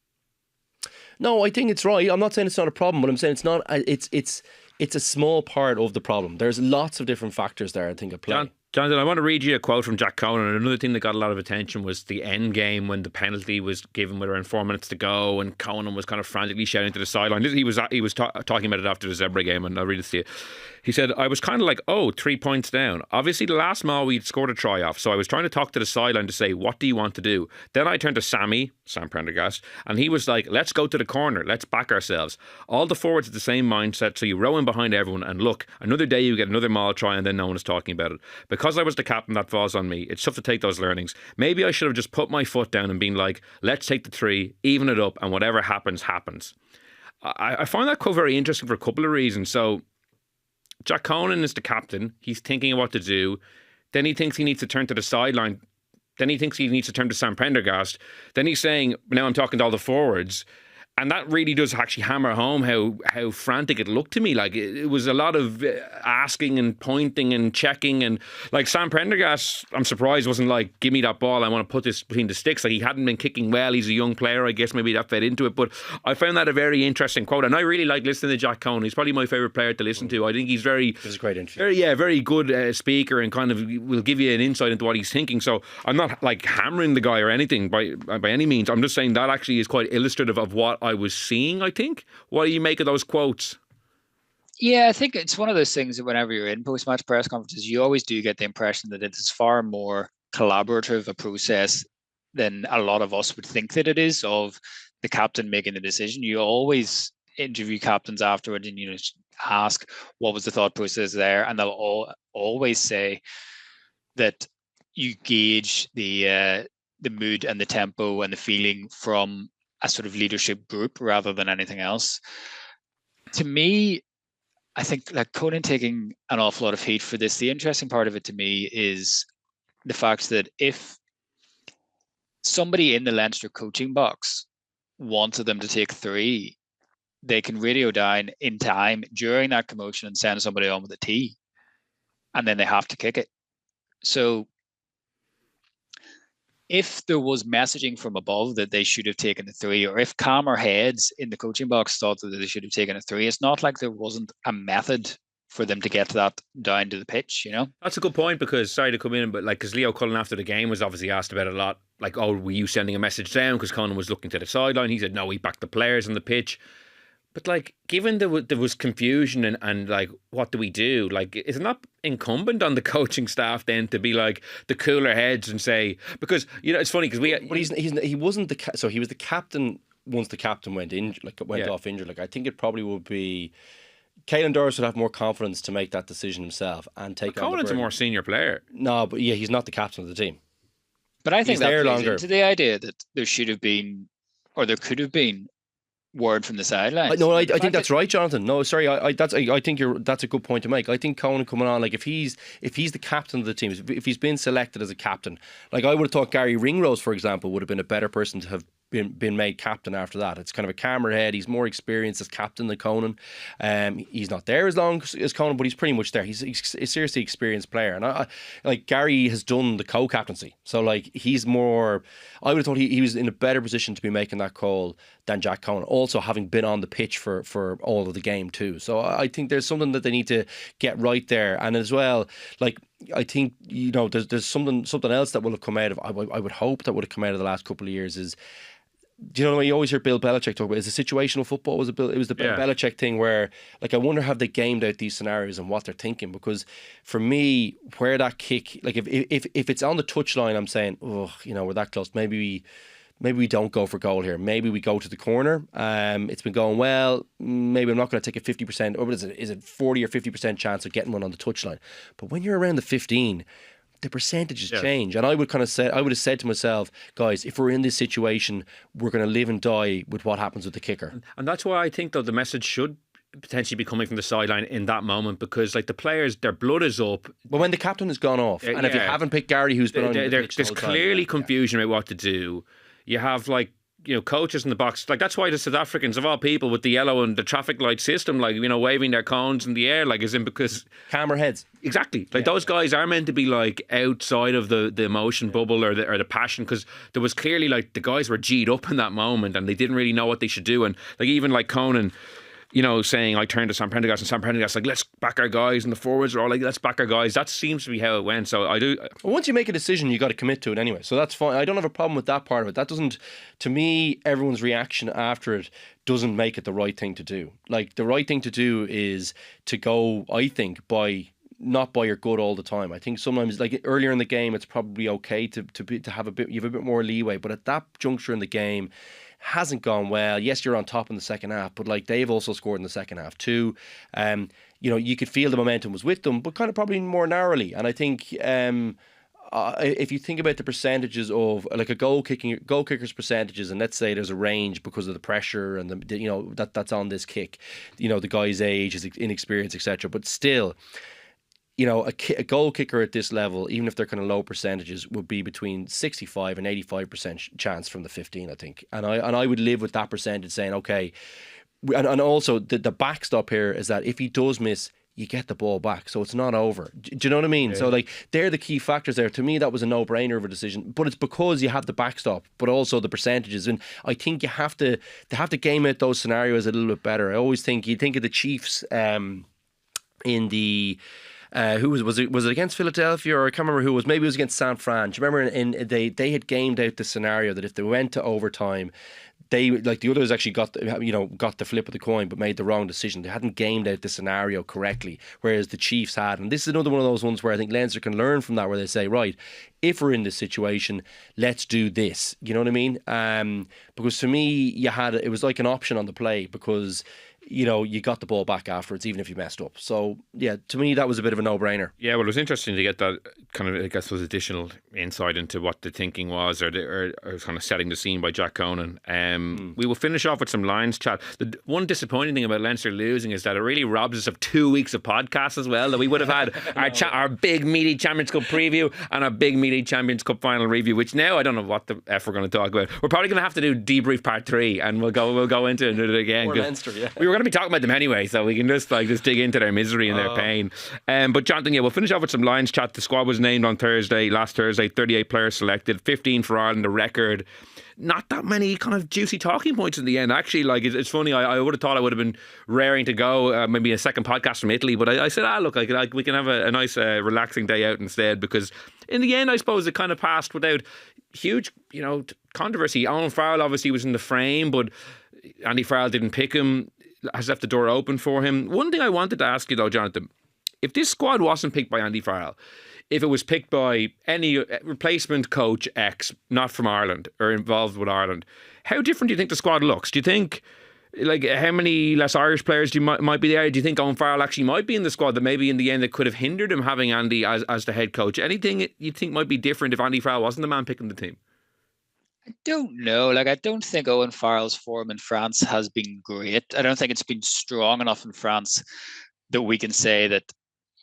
No, I think it's right. I'm not saying it's not a problem, but I'm saying it's not. It's a small part of the problem. There's lots of different factors there, I think, at play. Jonathan, I want to read you a quote from Jack Conan. And another thing that got a lot of attention was the end game when the penalty was given with around 4 minutes to go, and Conan was kind of frantically shouting to the sideline. He was talking about it after the Zebra game, and I'll read it to you. He said, "I was kind of like, 3 points down. Obviously, the last mile we'd scored a try off, so I was trying to talk to the sideline to say, what do you want to do? Then I turned to Sam Prendergast, and he was like, let's go to the corner, let's back ourselves. All the forwards at the same mindset, so you row in behind everyone, and look, another day you get another mile try, and then no one is talking about it. Because I was the captain, that falls on me. It's tough to take those learnings. Maybe I should have just put my foot down and been like, let's take the 3, even it up, and whatever happens, happens." I find that quote very interesting for a couple of reasons. So, Jack Conan is the captain. He's thinking of what to do. Then he thinks he needs to turn to the sideline. Then he thinks he needs to turn to Sam Prendergast. Then he's saying, now I'm talking to all the forwards. And that really does actually hammer home how frantic it looked to me. Like, it was a lot of asking and pointing and checking. And like, Sam Prendergast, I'm surprised wasn't like, give me that ball, I want to put this between the sticks. Like, he hadn't been kicking well. He's a young player. I guess maybe that fed into it. But I found that a very interesting quote. And I really like listening to Jack Conan. He's probably my favourite player to listen to. I think he's very... It was a great interview. Very good speaker, and kind of will give you an insight into what he's thinking. So I'm not like hammering the guy or anything by any means. I'm just saying that actually is quite illustrative of what I was seeing, I think. What do you make of those quotes? Yeah, I think it's one of those things that whenever you're in post-match press conferences, you always do get the impression that it's far more collaborative a process than a lot of us would think that it is, of the captain making the decision. You always interview captains afterward, and ask what was the thought process there, and they'll always say that you gauge the mood and the tempo and the feeling from a sort of leadership group rather than anything else. To me, I think like Conan taking an awful lot of heat for this. The interesting part of it to me is the fact that if somebody in the Leinster coaching box wanted them to take 3, they can radio down in time during that commotion and send somebody on with a tee, and then they have to kick it. So if there was messaging from above that they should have taken the 3, or if calmer heads in the coaching box thought that they should have taken a 3, it's not like there wasn't a method for them to get that down to the pitch, That's a good point, because, sorry to come in, but because Leo Cullen after the game was obviously asked about it a lot, like, were you sending a message down? Because Conan was looking to the sideline. He said, no, we backed the players on the pitch. But like, given there was confusion and like, what do we do? Like, is it not incumbent on the coaching staff then to be like the cooler heads and say, because it's funny because but he wasn't so he was the captain once the captain went off injured. Like, I think it probably would be Caelan Doris would have more confidence to make that decision himself and take on. Conan's a more senior player. No, but yeah, he's not the captain of the team. But I think that plays into the idea that there should have been, or there could have been, word from the sidelines. No, I think that's right, Jonathan. No, sorry, I think that's a good point to make. I think Conan coming on, like, if he's the captain of the team, if he's been selected as a captain, like, I would have thought Gary Ringrose, for example, would have been a better person to have been made captain after that. It's kind of a calmer head. He's more experienced as captain than Conan. He's not there as long as Conan, but he's pretty much there. He's a seriously experienced player, and I like Gary has done the co-captaincy, so like he's more. I would have thought he was in a better position to be making that call than Jack Conan, also having been on the pitch for all of the game too. So I think there's something that they need to get right there, and as well, like I think there's something else that will have come out of. I would hope that would have come out of the last couple of years is. Do you know what you always hear Bill Belichick talk about? Is the situational football it was the Bill Belichick thing where like I wonder have they gamed out these scenarios and what they're thinking, because for me where that kick, like if it's on the touchline, I'm saying we're that close, maybe we don't go for goal here, maybe we go to the corner. It's been going well, maybe I'm not going to take a 50% or is it 40 or 50% chance of getting one on the touchline, but when you're around the 15, the percentages change. And I would have said to myself, guys, if we're in this situation, we're going to live and die with what happens with the kicker. And that's why I think, though, the message should potentially be coming from the sideline in that moment, because like the players, their blood is up. Well, when the captain has gone off, and if you haven't picked Gary, who's been on the pitch the there's whole clearly time, confusion about what to do. You have like coaches in the box, like that's why the South Africans of all people with the yellow and the traffic light system, like waving their cones in the air, like as in because calmer heads. Exactly, like those guys are meant to be like outside of the emotion bubble or the passion, because there was clearly like the guys were G'd up in that moment and they didn't really know what they should do, and like even like Conan. Saying I turned to Sam Prendergast and Sam Prendergast like, let's back our guys, and the forwards are all like, let's back our guys. That seems to be how it went. So I do. Well, once you make a decision, you got to commit to it anyway. So that's fine. I don't have a problem with that part of it. That doesn't, to me, everyone's reaction after it doesn't make it the right thing to do. Like the right thing to do is to go, I think, not by your gut all the time. I think sometimes, like earlier in the game, it's probably okay to have you have a bit more leeway. But at that juncture in the game, hasn't gone well. Yes, you're on top in the second half, but like they've also scored in the second half too. You could feel the momentum was with them, but kind of probably more narrowly. And I think if you think about the percentages of like a goal kicker's percentages, and let's say there's a range because of the pressure and that's on this kick, the guy's age, his inexperience, etc. But still. A goal kicker at this level, even if they're kind of low percentages, would be between 65 and 85% chance from the 15, I think. And I would live with that percentage saying, okay. And also the backstop here is that if he does miss, you get the ball back. So it's not over. Do you know what I mean? Yeah. So like they're the key factors there. To me, that was a no-brainer of a decision. But it's because you have the backstop, but also the percentages. And I think they have to game out those scenarios a little bit better. I always think you think of the Chiefs in the. Who was it against Philadelphia, or I can't remember who it was. Maybe it was against San Fran. Do you remember? They had gamed out the scenario that if they went to overtime, they like the others actually got the flip of the coin, but made the wrong decision. They hadn't gamed out the scenario correctly, whereas the Chiefs had. And this is another one of those ones where I think Leinster can learn from that, where they say, right, if we're in this situation, let's do this. You know what I mean? Because to me, it was like an option on the play, because. You got the ball back afterwards, even if you messed up. So, yeah, to me, that was a bit of a no-brainer. Yeah, well, it was interesting to get that kind of, I guess, was additional insight into what the thinking was, or kind of setting the scene by Jack Conan. We will finish off with some Lions chat. The one disappointing thing about Leinster losing is that it really robs us of 2 weeks of podcasts as well, that we would have had our big meaty Champions Cup preview and our big meaty Champions Cup final review, which now I don't know what the F we're going to talk about. We're probably going to have to do debrief part 3, and we'll go into it again. Or Leinster, yeah. We were going to be talking about them anyway, so we can just dig into their misery and their pain. But Jonathan, we'll finish off with some Lions chat. The squad was named on last Thursday, 38 players selected, 15 for Ireland, the record. Not that many kind of juicy talking points in the end. Actually, like it's funny, I would have thought I would have been raring to go, maybe a second podcast from Italy, but I said, look, we can have a nice relaxing day out instead, because in the end, I suppose it kind of passed without huge, controversy. Owen Farrell obviously was in the frame, but Andy Farrell didn't pick him. Has left the door open for him. One thing I wanted to ask you though, Jonathan, if this squad wasn't picked by Andy Farrell, if it was picked by any replacement coach X, not from Ireland or involved with Ireland, how different do you think the squad looks? Do you think, like, how many less Irish players might be there? Do you think Owen Farrell actually might be in the squad, that maybe in the end it could have hindered him having Andy as the head coach? Anything you think might be different if Andy Farrell wasn't the man picking the team? I don't know. I don't think Owen Farrell's form in France has been great. I don't think it's been strong enough in France that we can say that,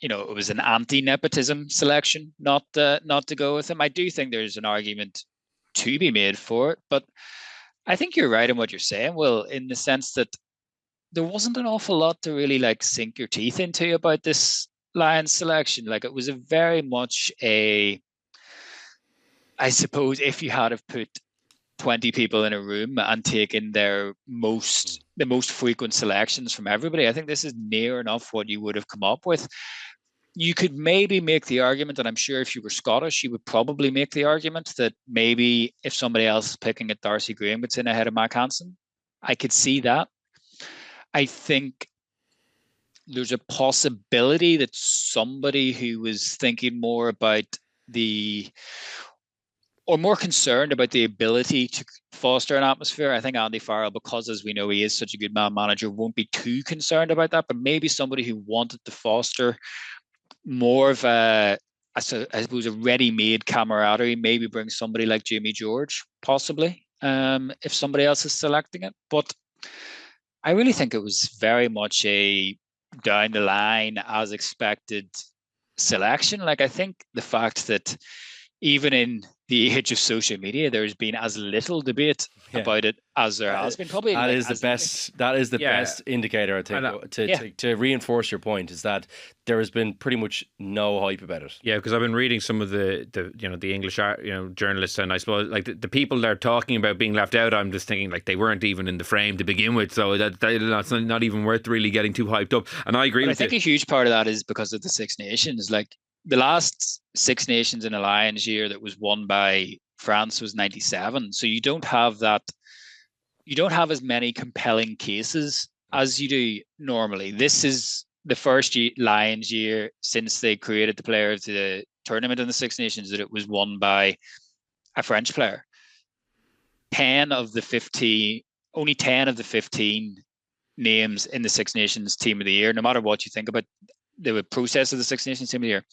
it was an anti-nepotism selection not to go with him. I do think there's an argument to be made for it, but I think you're right in what you're saying, Will, in the sense that there wasn't an awful lot to really like sink your teeth into about this Lions selection. Like it was a very much a, I suppose, if you had have put 20 people in a room and taken the most frequent selections from everybody, I think this is near enough what you would have come up with. You could maybe make the argument, and I'm sure if you were Scottish, you would probably make the argument that maybe if somebody else is picking it, Darcy Graham would sit ahead of Mac Hansen. I could see that. I think there's a possibility that somebody who was thinking more about or more concerned about the ability to foster an atmosphere. I think Andy Farrell, because as we know he is such a good man manager, won't be too concerned about that. But maybe somebody who wanted to foster more of I suppose, a ready-made camaraderie, maybe bring somebody like Jamie George, possibly, if somebody else is selecting it. But I really think it was very much a down the line, as expected selection. Like, I think the fact that even in the age of social media, there's been as little debate about it as there has been. Probably that is the best indicator, I think, to reinforce your point, is that there has been pretty much no hype about it. Yeah, because I've been reading some of the English journalists, and I suppose like the people they're talking about being left out, I'm just thinking like they weren't even in the frame to begin with, so that's not even worth really getting too hyped up. And I agree with you. I think a huge part of that is because of the Six Nations. Like, the last Six Nations in a Lions year that was won by France was 97. So you don't have that. You don't have as many compelling cases as you do normally. This is the first Lions year since they created the player of the tournament in the Six Nations that it was won by a French player. 10 of the 15, only 10 of the 15 names in the Six Nations Team of the Year, no matter what you think about the process of the Six Nations Team of the Year,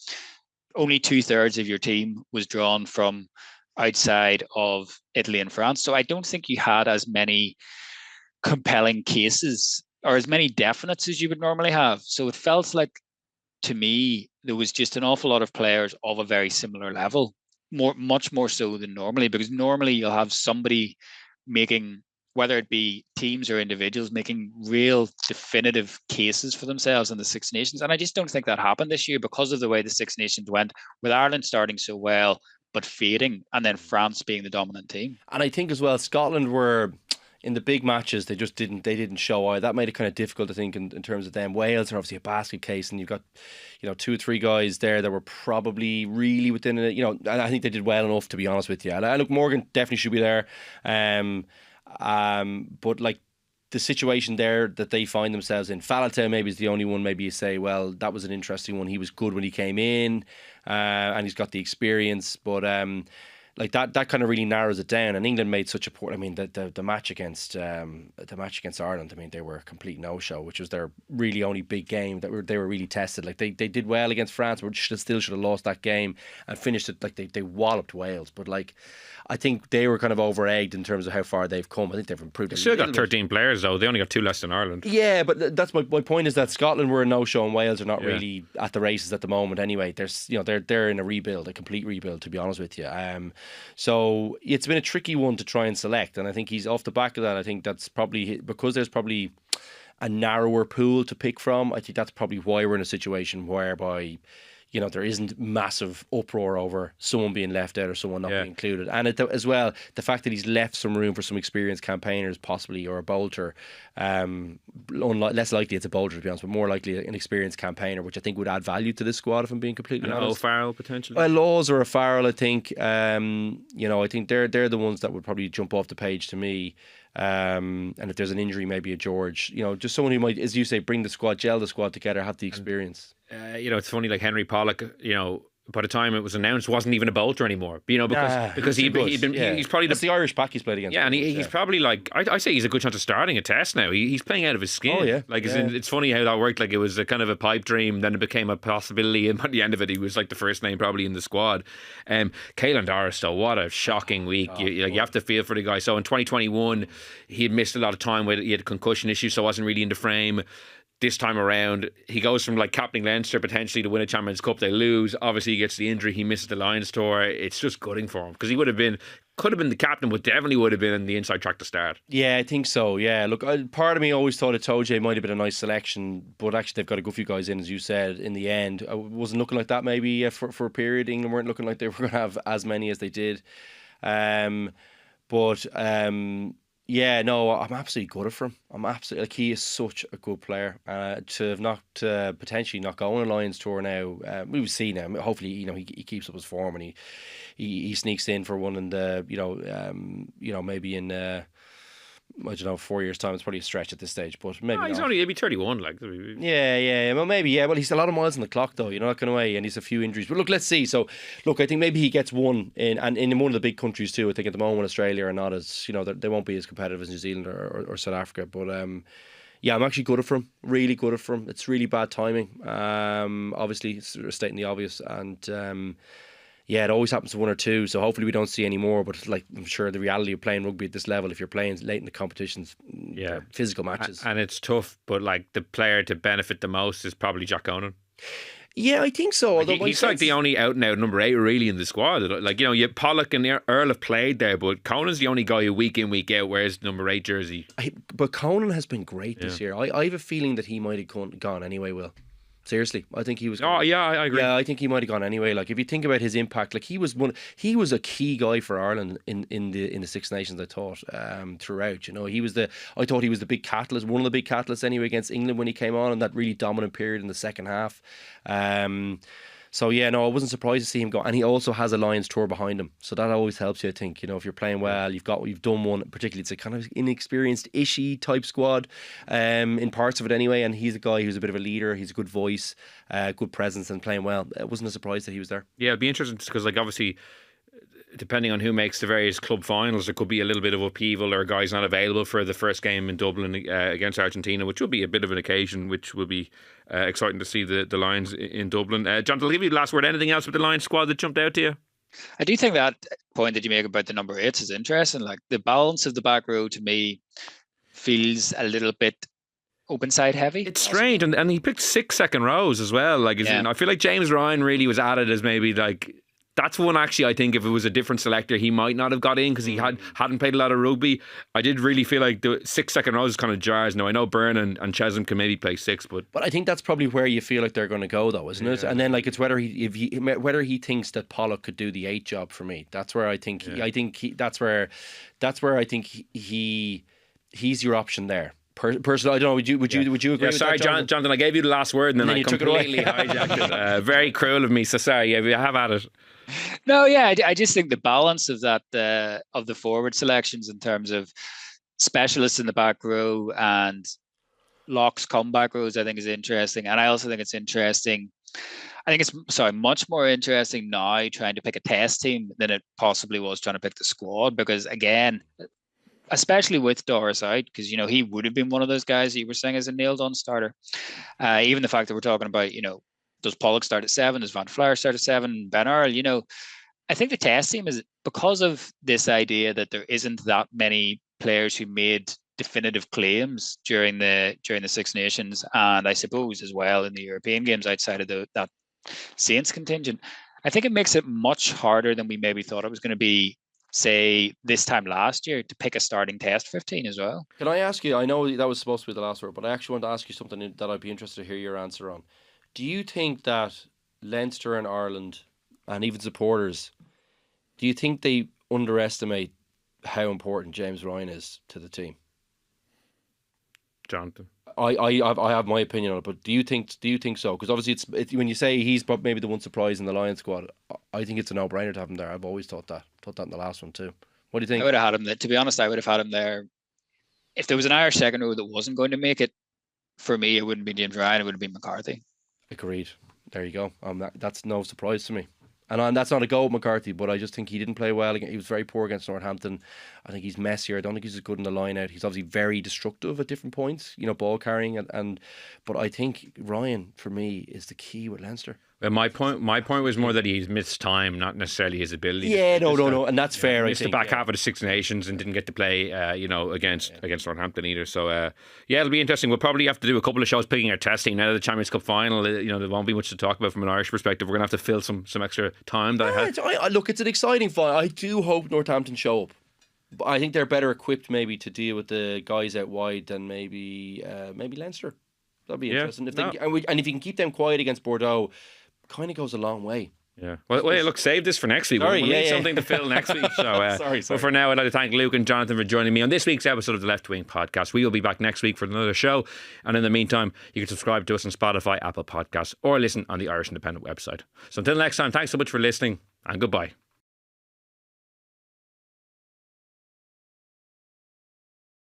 only 2/3 of your team was drawn from outside of Italy and France. So I don't think you had as many compelling cases or as many definites as you would normally have. So it felt like, to me, there was just an awful lot of players of a very similar level, much more so than normally, because normally you'll have somebody making, whether it be teams or individuals, making real definitive cases for themselves in the Six Nations. And I just don't think that happened this year because of the way the Six Nations went, with Ireland starting so well, but fading, and then France being the dominant team. And I think as well, Scotland were, in the big matches, they didn't show out. That made it kind of difficult, I think, in terms of them. Wales are obviously a basket case, and you've got, 2 or 3 guys there that were probably really within it. And I think they did well enough, to be honest with you. And look, Morgan definitely should be there. But like the situation there that they find themselves in, Faletau maybe is the only one. Maybe you say, well, that was an interesting one. He was good when he came in, and he's got the experience. But like that kind of really narrows it down. And England made such a poor. I mean, the match against Ireland, I mean, they were a complete no-show, which was their really only big game that they were really tested. Like they did well against France, but still should have lost that game and finished it like they walloped Wales. But like, I think they were kind of over-egged in terms of how far they've come. I think they've improved. They still got 13 players though. They only got 2 less than Ireland. Yeah, but that's my point, is that Scotland were a no-show and Wales are not really at the races at the moment. Anyway, they're in a rebuild, a complete rebuild, to be honest with you. So it's been a tricky one to try and select, and I think he's off the back of that. I think that's probably because there's probably a narrower pool to pick from. I think that's probably why we're in a situation whereby there isn't massive uproar over someone being left out or someone not being included. And as well, the fact that he's left some room for some experienced campaigners, possibly, or a bolter. Less likely it's a bolter, to be honest, but more likely an experienced campaigner, which I think would add value to this squad, if I'm being completely honest. O'Farrell, potentially? Well, Laws or O'Farrell, I think. I think they're the ones that would probably jump off the page to me. And if there's an injury, maybe a George, just someone who might, as you say, bring the squad, gel the squad together, have the experience. It's funny, like Henry Pollock, by the time it was announced, wasn't even a bolter anymore. Because he's probably the Irish pack he's played against. Yeah, and he's probably like, I say he's a good chance of starting a test now. He's playing out of his skin. Oh yeah, it's funny how that worked. Like, it was a kind of a pipe dream, then it became a possibility, and by the end of it, he was like the first name probably in the squad. Caelan Doris, though, what a shocking week. You have to feel for the guy. So in 2021, he had missed a lot of time where he had concussion issues, so wasn't really in the frame. This time around, he goes from like captaining Leinster potentially to win a Champions Cup. They lose. Obviously, he gets the injury. He misses the Lions tour. It's just gutting for him, because he would have been could have been the captain, but definitely would have been in the inside track to start. Yeah, I think so. Yeah, look, part of me always thought Itoje might have been a nice selection, but actually they've got a good few guys in, as you said. In the end, I wasn't looking like that. Maybe for a period, England weren't looking like they were going to have as many as they did. Yeah, no, I'm absolutely gutted for him. I'm absolutely like he is such a good player. To have not potentially not go on a Lions tour now, we will see now. Hopefully, he keeps up his form and he sneaks in for one in the maybe in I don't know 4 years time. It's probably a stretch at this stage, but maybe he'll be 31. Like well maybe well he's a lot of miles on the clock though, that kind of way, and he's a few injuries. But look, let's see. So look, I think maybe he gets one in one of the big countries too. I think at the moment Australia are not as they won't be as competitive as New Zealand or South Africa. But yeah, I'm actually gutted for him. Really gutted for him. It's really bad timing. Obviously, it's stating the obvious, and yeah, it always happens to one or two, so hopefully we don't see any more. But like I'm sure the reality of playing rugby at this level, if you're playing late in the competitions, physical matches, and it's tough. But like the player to benefit the most is probably Jack Conan. Yeah, I think so. Although he's like the only out and out number 8 really in the squad. Like Pollock and Earl have played there, but Conan's the only guy who week in week out wears number 8 jersey. But Conan has been great this year. I have a feeling that he might have gone anyway. Will. Seriously, I think he was. Oh yeah, I agree. Yeah, I think he might have gone anyway. Like if you think about his impact, like he was a key guy for Ireland in the Six Nations. I thought throughout, I thought he was the big catalyst, one of the big catalysts anyway against England when he came on in that really dominant period in the second half. So yeah, no, I wasn't surprised to see him go, and he also has a Lions tour behind him, so that always helps you. I think if you're playing well, you've done one. Particularly, it's a kind of inexperienced, ishy type squad, in parts of it anyway. And he's a guy who's a bit of a leader. He's a good voice, good presence, and playing well. It wasn't a surprise that he was there. Yeah, it'd be interesting because obviously, depending on who makes the various club finals, there could be a little bit of upheaval or guys not available for the first game in Dublin against Argentina, which will be a bit of an occasion, which will be exciting to see the Lions in Dublin. Jonathan, I'll give you the last word. Anything else with the Lions squad that jumped out to you? I do think that point that you make about the number 8s is interesting. Like the balance of the back row to me feels a little bit open side heavy. It's strange, and he picked 6 second rows as well. Like I feel like James Ryan really was added as maybe like. That's one actually I think if it was a different selector he might not have got in because he hadn't played a lot of rugby. I did really feel like the 6 second rows kind of jars. Now I know Byrne and Chesham can maybe play 6, but I think that's probably where you feel like they're going to go though, isn't it? And then like it's whether he thinks that Pollock could do the 8 job for me. That's where I think that's where I think he's your option there. Personally, I don't know. Would you agree? Yeah, sorry, Jonathan. I gave you the last word, and then I completely hijacked it. Very cruel of me. So sorry. Yeah, we have at it. No, yeah, I just think the balance of that of the forward selections in terms of specialists in the back row and locks comeback rows, I think is interesting, and I also think it's interesting. I think it's much more interesting now trying to pick a test team than it possibly was trying to pick the squad because again. Especially with Doris out, because he would have been one of those guys you were saying as a nailed-on starter. Even the fact that we're talking about, does Pollock start at 7? Does Van Fleur start at 7? Ben Earl, I think the test team is because of this idea that there isn't that many players who made definitive claims during the Six Nations, and I suppose as well in the European games outside of that Saints contingent. I think it makes it much harder than we maybe thought it was going to be. Say this time last year to pick a starting test 15 as well. Can I ask you, I know that was supposed to be the last word, but I actually want to ask you something that I'd be interested to hear your answer on. Do you think that Leinster and Ireland and even supporters, do you think they underestimate how important James Ryan is to the team? Jonathan. I have my opinion on it, but do you think so? Because obviously it's when you say he's maybe the one surprise in the Lions squad, I think it's a no-brainer to have him there. I've always thought that in the last one too. What do you think? I would have had him there. To be honest, I would have had him there. If there was an Irish second row that wasn't going to make it, for me, it wouldn't be James Ryan. It would have been McCarthy. Agreed. There you go. That's no surprise to me. And that's not a go with McCarthy, but I just think he didn't play well. He was very poor against Northampton. I think he's messier. I don't think he's as good in the line out. He's obviously very destructive at different points, ball carrying but I think Ryan for me is the key with Leinster. Well, my point was more that he's missed time, not necessarily his ability. Yeah, no, and that's fair. He missed the back half of the Six Nations and didn't get to play, against Northampton either. So, it'll be interesting. We'll probably have to do a couple of shows picking our testing now that the Champions Cup final. There won't be much to talk about from an Irish perspective. We're going to have to fill some extra time that I had. Look, it's an exciting fight. I do hope Northampton show up. But I think they're better equipped maybe to deal with the guys out wide than maybe Leinster. That'd be interesting. And if you can keep them quiet against Bordeaux, kind of goes a long way. Yeah. Well, look, save this for next week. Sorry, we'll need something to fill next week. So, sorry. But for now, I'd like to thank Luke and Jonathan for joining me on this week's episode of the Left Wing Podcast. We will be back next week for another show. And in the meantime, you can subscribe to us on Spotify, Apple Podcasts, or listen on the Irish Independent website. So until next time, thanks so much for listening, and goodbye.